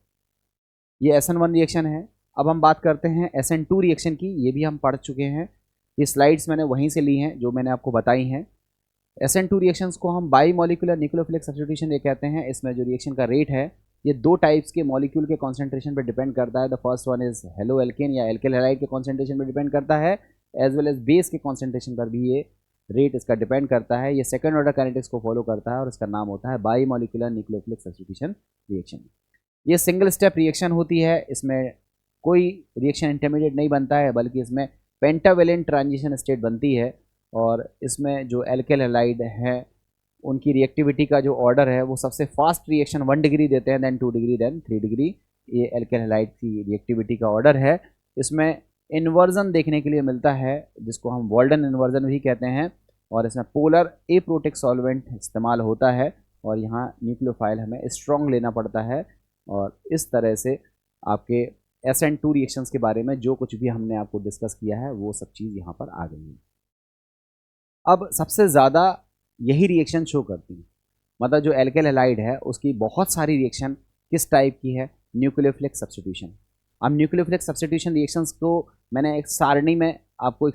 ये SN1 रिएक्शन है। अब हम बात करते हैं SN2 रिएक्शन की, ये भी हम पढ़ चुके हैं। ये स्लाइड्स मैंने वहीं से ली हैं जो मैंने आपको बताई हैं। SN2 रिएक्शंस को हम बाई मॉलिकुलर न्यूक्लियोफिलिक सब्स्टिट्यूशन ये कहते हैं। इसमें जो रिएक्शन का रेट है ये दो टाइप्स के मॉलिक्यूल के कॉन्सेंट्रेशन पर डिपेंड करता है। The first one is halo alkane या एल्किल हैलाइड के कॉन्सेंट्रेशन पर डिपेंड करता है, एज वेल एज बेस के कॉन्सेंट्रेशन पर भी ये रेट इसका डिपेंड करता है। ये सेकंड ऑर्डर काइनेटिक्स को फॉलो करता है और इसका नाम होता है by molecular nucleophilic substitution reaction. ये सिंगल स्टेप रिएक्शन होती है। इसमें कोई रिएक्शन इंटरमीडिएट नहीं बनता है, बल्कि इसमें पेंटावेलेंट ट्रांजिशन स्टेट बनती है, और इसमें जो एल्किल हैलाइड है उनकी रिएक्टिविटी का जो ऑर्डर है वो सबसे फास्ट रिएक्शन 1 डिग्री देते हैं, देन 2 डिग्री, देन 3 डिग्री। ये एल्किल हैलाइड की रिएक्टिविटी का ऑर्डर है। इसमें इन्वर्जन देखने के लिए मिलता है जिसको हम वॉल्डन इन्वर्जन भी कहते हैं, और इसमें पोलर एप्रोटिक सॉल्वेंट इस्तेमाल होता है, और यहाँ न्यूक्लियोफाइल हमें स्ट्रॉन्ग लेना पड़ता है। और इस तरह से आपके SN2 रिएक्शंस के बारे में जो कुछ भी हमने आपको डिस्कस किया है वो सब चीज़ यहाँ पर आ गई है। अब सबसे ज़्यादा यही रिएक्शन शो करती है, मतलब जो एल्किल हैलाइड है उसकी बहुत सारी रिएक्शन किस टाइप की है, न्यूक्लियोफिलिक सब्स्टिट्यूशन। अब न्यूक्लियोफिलिक सब्स्टिट्यूशन रिएक्शंस को मैंने एक सारणी में आपको एक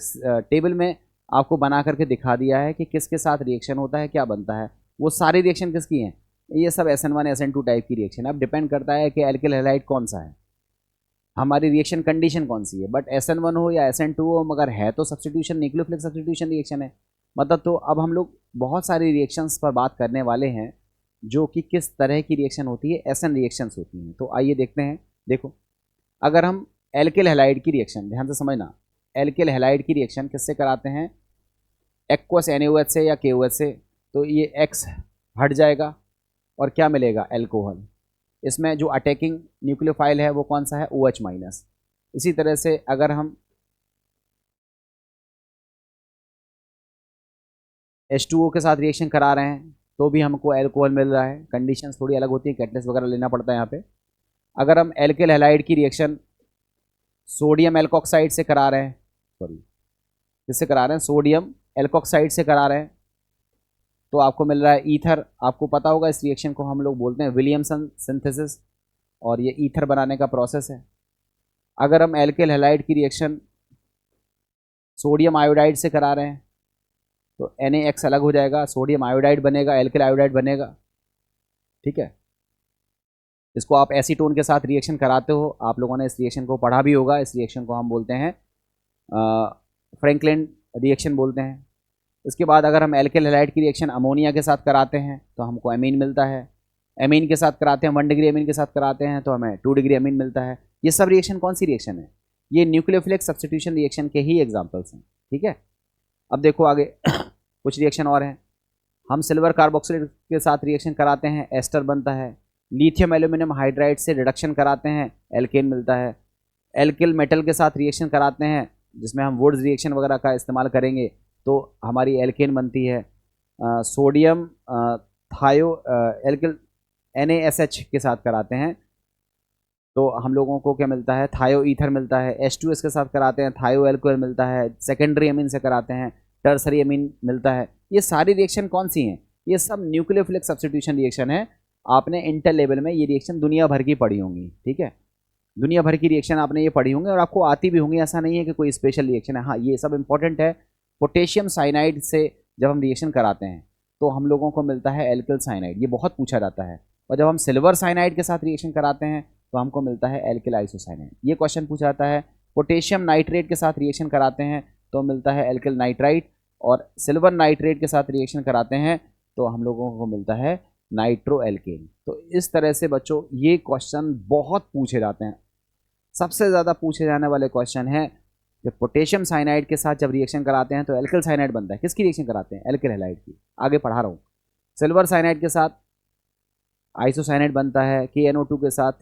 टेबल में आपको बना करके दिखा दिया है कि किसके साथ रिएक्शन होता है, क्या बनता है। वो सारी रिएक्शन किसकी हैं, ये सब SN1 SN2 टाइप की रिएक्शन। अब डिपेंड करता है कि एल्किल हैलाइड कौन सा है, हमारी रिएक्शन कंडीशन कौन सी है। बट SN1 हो या SN2 हो, मगर है तो सब्स्टिट्यूशन न्यूक्लियोफिलिक सब्स्टिट्यूशन रिएक्शन है। मतलब तो अब हम लोग बहुत सारी रिएक्शंस पर बात करने वाले हैं जो कि किस तरह की रिएक्शन होती है, SN रिएक्शंस होती हैं। तो आइए देखते हैं। देखो, अगर हम एल्किल हैलाइड की रिएक्शन, ध्यान से समझना, एल्किल हैलाइड की रिएक्शन किससे कराते हैं, एक्वस NaOH से या KOH से, तो ये X हट जाएगा और क्या मिलेगा, एल्कोहल। इसमें जो अटैकिंग न्यूक्लियोफाइल है वो कौन सा है, OH-। इसी तरह से अगर हम H2O के साथ रिएक्शन करा रहे हैं तो भी हमको एल्कोहल मिल रहा है। कंडीशंस थोड़ी अलग होती है, कैटलिस्ट वगैरह लेना पड़ता है यहाँ पे। अगर हम एल्किल हैलाइड की रिएक्शन सोडियम एल्कोक्साइड से करा रहे हैं, सॉरी किससे करा रहे हैं, सोडियम एल्कोक्साइड से करा रहे हैं, तो आपको मिल रहा है ईथर। आपको पता होगा इस रिएक्शन को हम लोग बोलते हैं विलियमसन सिंथेसिस, और ये ईथर बनाने का प्रोसेस है। अगर हम एल्किल हैलाइड की रिएक्शन सोडियम आयोडाइड से करा रहे हैं तो NaX अलग हो जाएगा, सोडियम आयोडाइड बनेगा, एल्किल आयोडाइड बनेगा, ठीक है। इसको आप एसीटोन के साथ रिएक्शन कराते हो, आप लोगों ने इस रिएक्शन को पढ़ा भी होगा। इस रिएक्शन को हम बोलते हैं फ्रैंकलिन रिएक्शन बोलते हैं। इसके बाद अगर हम एल्किल हैलाइड की रिएक्शन अमोनिया के साथ कराते हैं तो हमको एमीन मिलता है। एमीन के साथ कराते हैं, 1 डिग्री एमीन के साथ कराते हैं तो हमें 2 डिग्री एमीन मिलता है। ये सब रिएक्शन कौन सी रिएक्शन है, ये न्यूक्लियोफिलिक सब्स्टिट्यूशन रिएक्शन के ही एग्जाम्पल्स हैं, ठीक है। अब देखो आगे कुछ रिएक्शन और हैं। हम सिल्वर कार्बोक्सिलेट के साथ रिएक्शन कराते हैं, एस्टर बनता है। लिथियम एल्यूमिनियम हाइड्राइड से रिडक्शन कराते हैं, एल्केन मिलता है। एल्किल मेटल के साथ रिएक्शन कराते हैं जिसमें हम वुड्स रिएक्शन वगैरह का इस्तेमाल करेंगे तो हमारी एल्केन बनती है। सोडियम थायो एल्किल NaSH के साथ कराते हैं तो हम लोगों को क्या मिलता है, थायो ईथर मिलता है। H2S के साथ कराते हैं, थायो एल्कोहल मिलता है। सेकेंडरी एमीन से कराते हैं टर्सरी एमीन मिलता है। ये सारी रिएक्शन कौन सी हैं? ये सब न्यूक्लियोफिलिक सब्स्टिट्यूशन रिएक्शन है। आपने इंटर लेवल में ये रिएक्शन दुनिया भर की पढ़ी होंगी, ठीक है, दुनिया भर की रिएक्शन आपने ये पढ़ी होंगी और आपको आती भी होंगी, ऐसा नहीं है कि कोई स्पेशल रिएक्शन है। हाँ, ये सब इंपॉर्टेंट है। पोटेशियम साइनाइड से जब हम रिएक्शन कराते हैं तो हम लोगों को मिलता है एल्किल साइनाइड, ये बहुत पूछा जाता है। और जब हम सिल्वर साइनाइड के साथ रिएक्शन कराते हैं तो हमको मिलता है एल्किल आइसोसाइनाइड, ये क्वेश्चन पूछा जाता है। पोटेशियम नाइट्रेट के साथ रिएक्शन कराते हैं तो मिलता है एल्किल नाइट्राइट, और सिल्वर नाइट्रेट के साथ रिएक्शन कराते हैं तो हम लोगों को मिलता है नाइट्रो एल्केन। तो इस तरह से बच्चों ये क्वेश्चन बहुत पूछे जाते हैं। सबसे ज़्यादा पूछे जाने वाले क्वेश्चन है कि पोटेशियम साइनाइड के साथ जब रिएक्शन कराते हैं तो एल्किल साइनाइड बनता है, किसकी रिएक्शन कराते हैं? एल्किल हैलाइड की। आगे पढ़ा रहा हूँ। सिल्वर साइनाइड के साथ आइसोसाइनाइड बनता है, KNO2 के साथ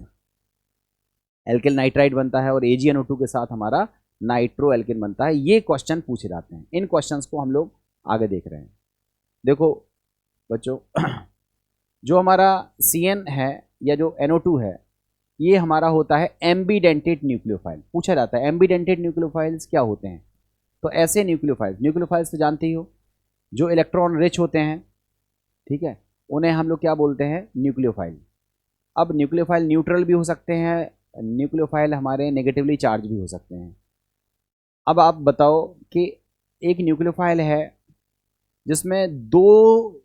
एल्किल नाइट्राइड बनता है, और AgNO2 के साथ हमारा नाइट्रो एल्किन बनता है। ये क्वेश्चन पूछे जाते हैं। इन क्वेश्चंस को हम लोग आगे देख रहे हैं। देखो बच्चों, जो हमारा CN है या जो NO2 है, ये हमारा होता है एम्बीडेंटेड न्यूक्लियोफाइल। पूछा जाता है एम्बीडेंटेड न्यूक्लियोफाइल्स क्या होते हैं? तो ऐसे न्यूक्लियोफाइल्स तो जानते ही हो, जो इलेक्ट्रॉन रिच होते हैं, ठीक है, उन्हें हम लोग क्या बोलते हैं? न्यूक्लियोफाइल। अब न्यूक्लियोफाइल न्यूट्रल भी हो सकते हैं, न्यूक्लियोफाइल हमारे नेगेटिवली चार्ज भी हो सकते हैं। अब आप बताओ कि एक न्यूक्लियोफाइल है जिसमें दो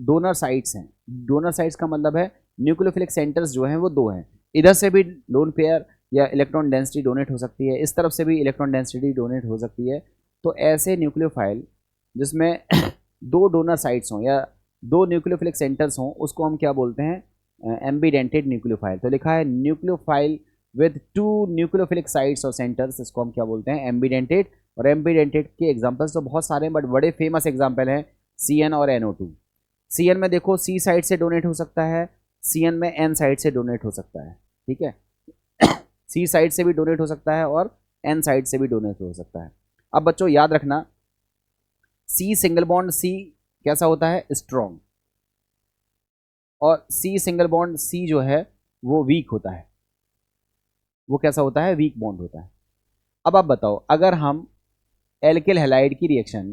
डोनर साइट्स हैं। डोनर साइट्स का मतलब है न्यूक्लियोफिलिक सेंटर्स जो हैं वो दो हैं। इधर से भी लोन पेयर या इलेक्ट्रॉन डेंसिटी डोनेट हो सकती है, इस तरफ से भी इलेक्ट्रॉन डेंसिटी डोनेट हो सकती है। तो ऐसे न्यूक्लियोफाइल जिसमें दो डोनर साइट्स हों या दो न्यूक्लियोफिलिक सेंटर्स हों, उसको हम क्या बोलते हैं? एम्बीडेंटेड न्यूक्लियोफाइल। तो लिखा है nucleophile with two nucleophilic sites और सेंटर्स, इसको हम क्या बोलते हैं? एम्बीडेंटेड। और एम्बीडेंटेड के एग्जांपल्स तो बहुत सारे हैं, बट बड़े फेमस एग्जांपल हैं CN और NO2। CN में देखो C साइड से डोनेट हो सकता है, CN में N साइड से डोनेट हो सकता है, ठीक है। C साइड से भी डोनेट हो सकता है और N साइड से भी डोनेट हो सकता है। अब बच्चों याद रखना, C सिंगल बॉन्ड C कैसा होता है? स्ट्रॉन्ग। और C सिंगल बॉन्ड C जो है वो वीक होता है। वो कैसा होता है? वीक बॉन्ड होता है। अब आप बताओ, अगर हम एल्किल हैलाइड की रिएक्शन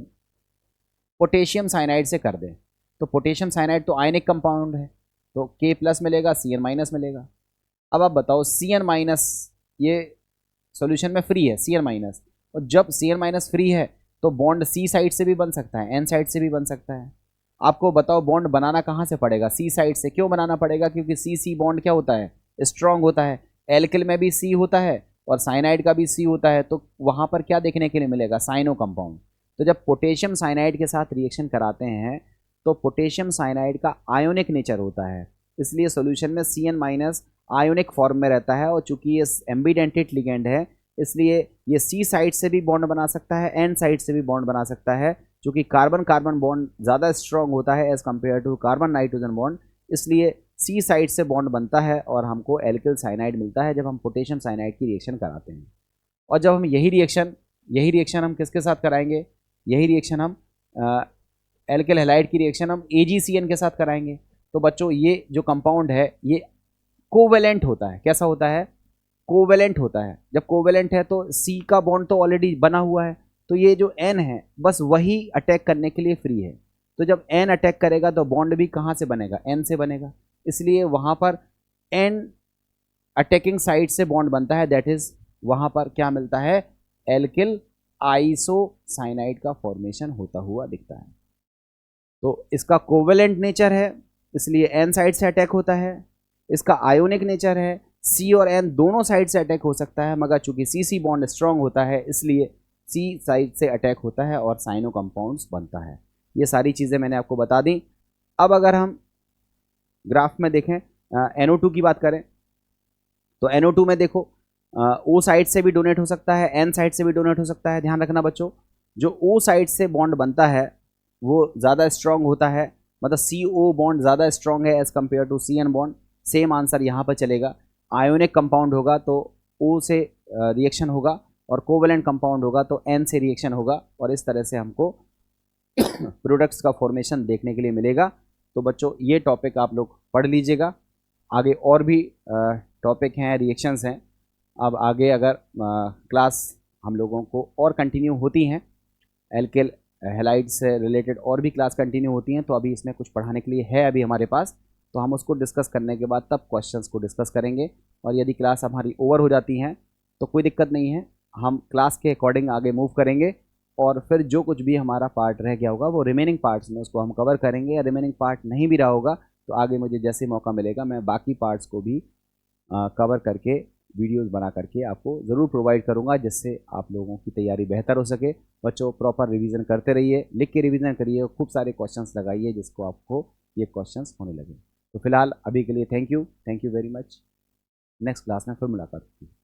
पोटेशियम साइनाइड से कर दें, तो पोटेशियम साइनाइड तो आयनिक कंपाउंड है, तो K+ मिलेगा, CN- मिलेगा। अब आप बताओ CN- ये सॉल्यूशन में फ्री है, CN-, और जब CN- फ्री है तो बॉन्ड C साइड से भी बन सकता है, N साइड से भी बन सकता है। आपको बताओ बॉन्ड बनाना कहाँ से पड़ेगा? C साइड से। क्यों बनाना पड़ेगा? क्योंकि C बॉन्ड क्या होता है? स्ट्रॉन्ग होता है। एल्किल में भी C होता है और साइनाइड का भी C होता है, तो वहाँ पर क्या देखने के लिए मिलेगा? Cyano compound. तो जब पोटेशियम साइनाइड के साथ रिएक्शन कराते हैं तो पोटेशियम साइनाइड का आयोनिक नेचर होता है, इसलिए सॉल्यूशन में CN- आयोनिक फॉर्म में रहता है। और चूंकि ये एम्बीडेंटेड लिगेंड है, इसलिए ये C साइड से भी बॉन्ड बना सकता है, N साइड से भी बॉन्ड बना सकता है। चूंकि कार्बन कार्बन बॉन्ड ज़्यादा स्ट्रॉन्ग होता है as compare to carbon nitrogen bond, इसलिए C साइड से बॉन्ड बनता है और हमको एल्किल साइनाइड मिलता है जब हम पोटेशियम साइनाइड की रिएक्शन कराते हैं। और जब हम यही रिएक्शन हम किसके साथ कराएंगे? यही रिएक्शन हम एल्किल हैलाइड की रिएक्शन हम AgCN के साथ कराएंगे। तो बच्चों ये जो कंपाउंड है ये कोवेलेंट होता है। कैसा होता है? कोवेलेंट होता है। जब कोवेलेंट है तो C का बॉन्ड तो ऑलरेडी बना हुआ है, तो ये जो N है बस वही अटैक करने के लिए फ्री है। तो जब N अटैक करेगा तो बॉन्ड भी कहाँ से बनेगा? N से बनेगा, इसलिए वहाँ पर N अटैकिंग साइड से बॉन्ड बनता है, दैट इज वहाँ पर क्या मिलता है? एल्किल आइसोसाइनाइड का फॉर्मेशन होता हुआ दिखता है। तो इसका कोवेलेंट नेचर है, इसलिए N साइड से अटैक होता है। इसका आयोनिक नेचर है, C और N दोनों साइड से अटैक हो सकता है, मगर चूंकि CC बॉन्ड स्ट्रांग होता है इसलिए C साइड से अटैक होता है और साइनो कंपाउंड्स बनता है। ये सारी चीज़ें मैंने आपको बता दी। अब अगर हम ग्राफ में देखें, NO2 की बात करें तो NO2 में देखो O साइड से भी डोनेट हो सकता है, N साइड से भी डोनेट हो सकता है। ध्यान रखना बच्चों, जो O साइड से बॉन्ड बनता है वो ज़्यादा स्ट्रॉन्ग होता है, मतलब CO बॉन्ड ज़्यादा स्ट्रॉन्ग है as compare to CN bond. Same answer यहाँ पर चलेगा। आयोनिक कंपाउंड होगा तो O से रिएक्शन होगा और कोवेलेंट कंपाउंड होगा तो N से रिएक्शन होगा, और इस तरह से हमको प्रोडक्ट्स का फॉर्मेशन देखने के लिए मिलेगा। तो बच्चों ये टॉपिक आप लोग पढ़ लीजिएगा। आगे और भी टॉपिक हैं, रिएक्शंस हैं। अब आगे अगर क्लास हम लोगों को और कंटिन्यू होती हैं एल्केल हैलाइड से रिलेटेड और भी क्लास कंटिन्यू होती हैं, तो अभी इसमें कुछ पढ़ाने के लिए है अभी हमारे पास, तो हम उसको डिस्कस करने के बाद तब क्वेश्चंस को डिस्कस करेंगे। और यदि क्लास हमारी ओवर हो जाती हैं तो कोई दिक्कत नहीं है, हम क्लास के अकॉर्डिंग आगे मूव करेंगे और फिर जो कुछ भी हमारा पार्ट रह गया होगा वो रिमेनिंग पार्ट्स में उसको हम कवर करेंगे। या रिमेनिंग पार्ट नहीं भी रहा होगा तो आगे मुझे जैसे मौका मिलेगा मैं बाकी पार्ट्स को भी कवर करके वीडियोस बना करके आपको ज़रूर प्रोवाइड करूंगा, जिससे आप लोगों की तैयारी बेहतर हो सके। बच्चों प्रॉपर रिवीजन करते रहिए, लिख के रिवीजन करिए, खूब सारे क्वेश्चंस लगाइए जिसको आपको ये क्वेश्चंस होने लगे। तो फिलहाल अभी के लिए thank you very much. Next class में फिर मुलाकात होगी।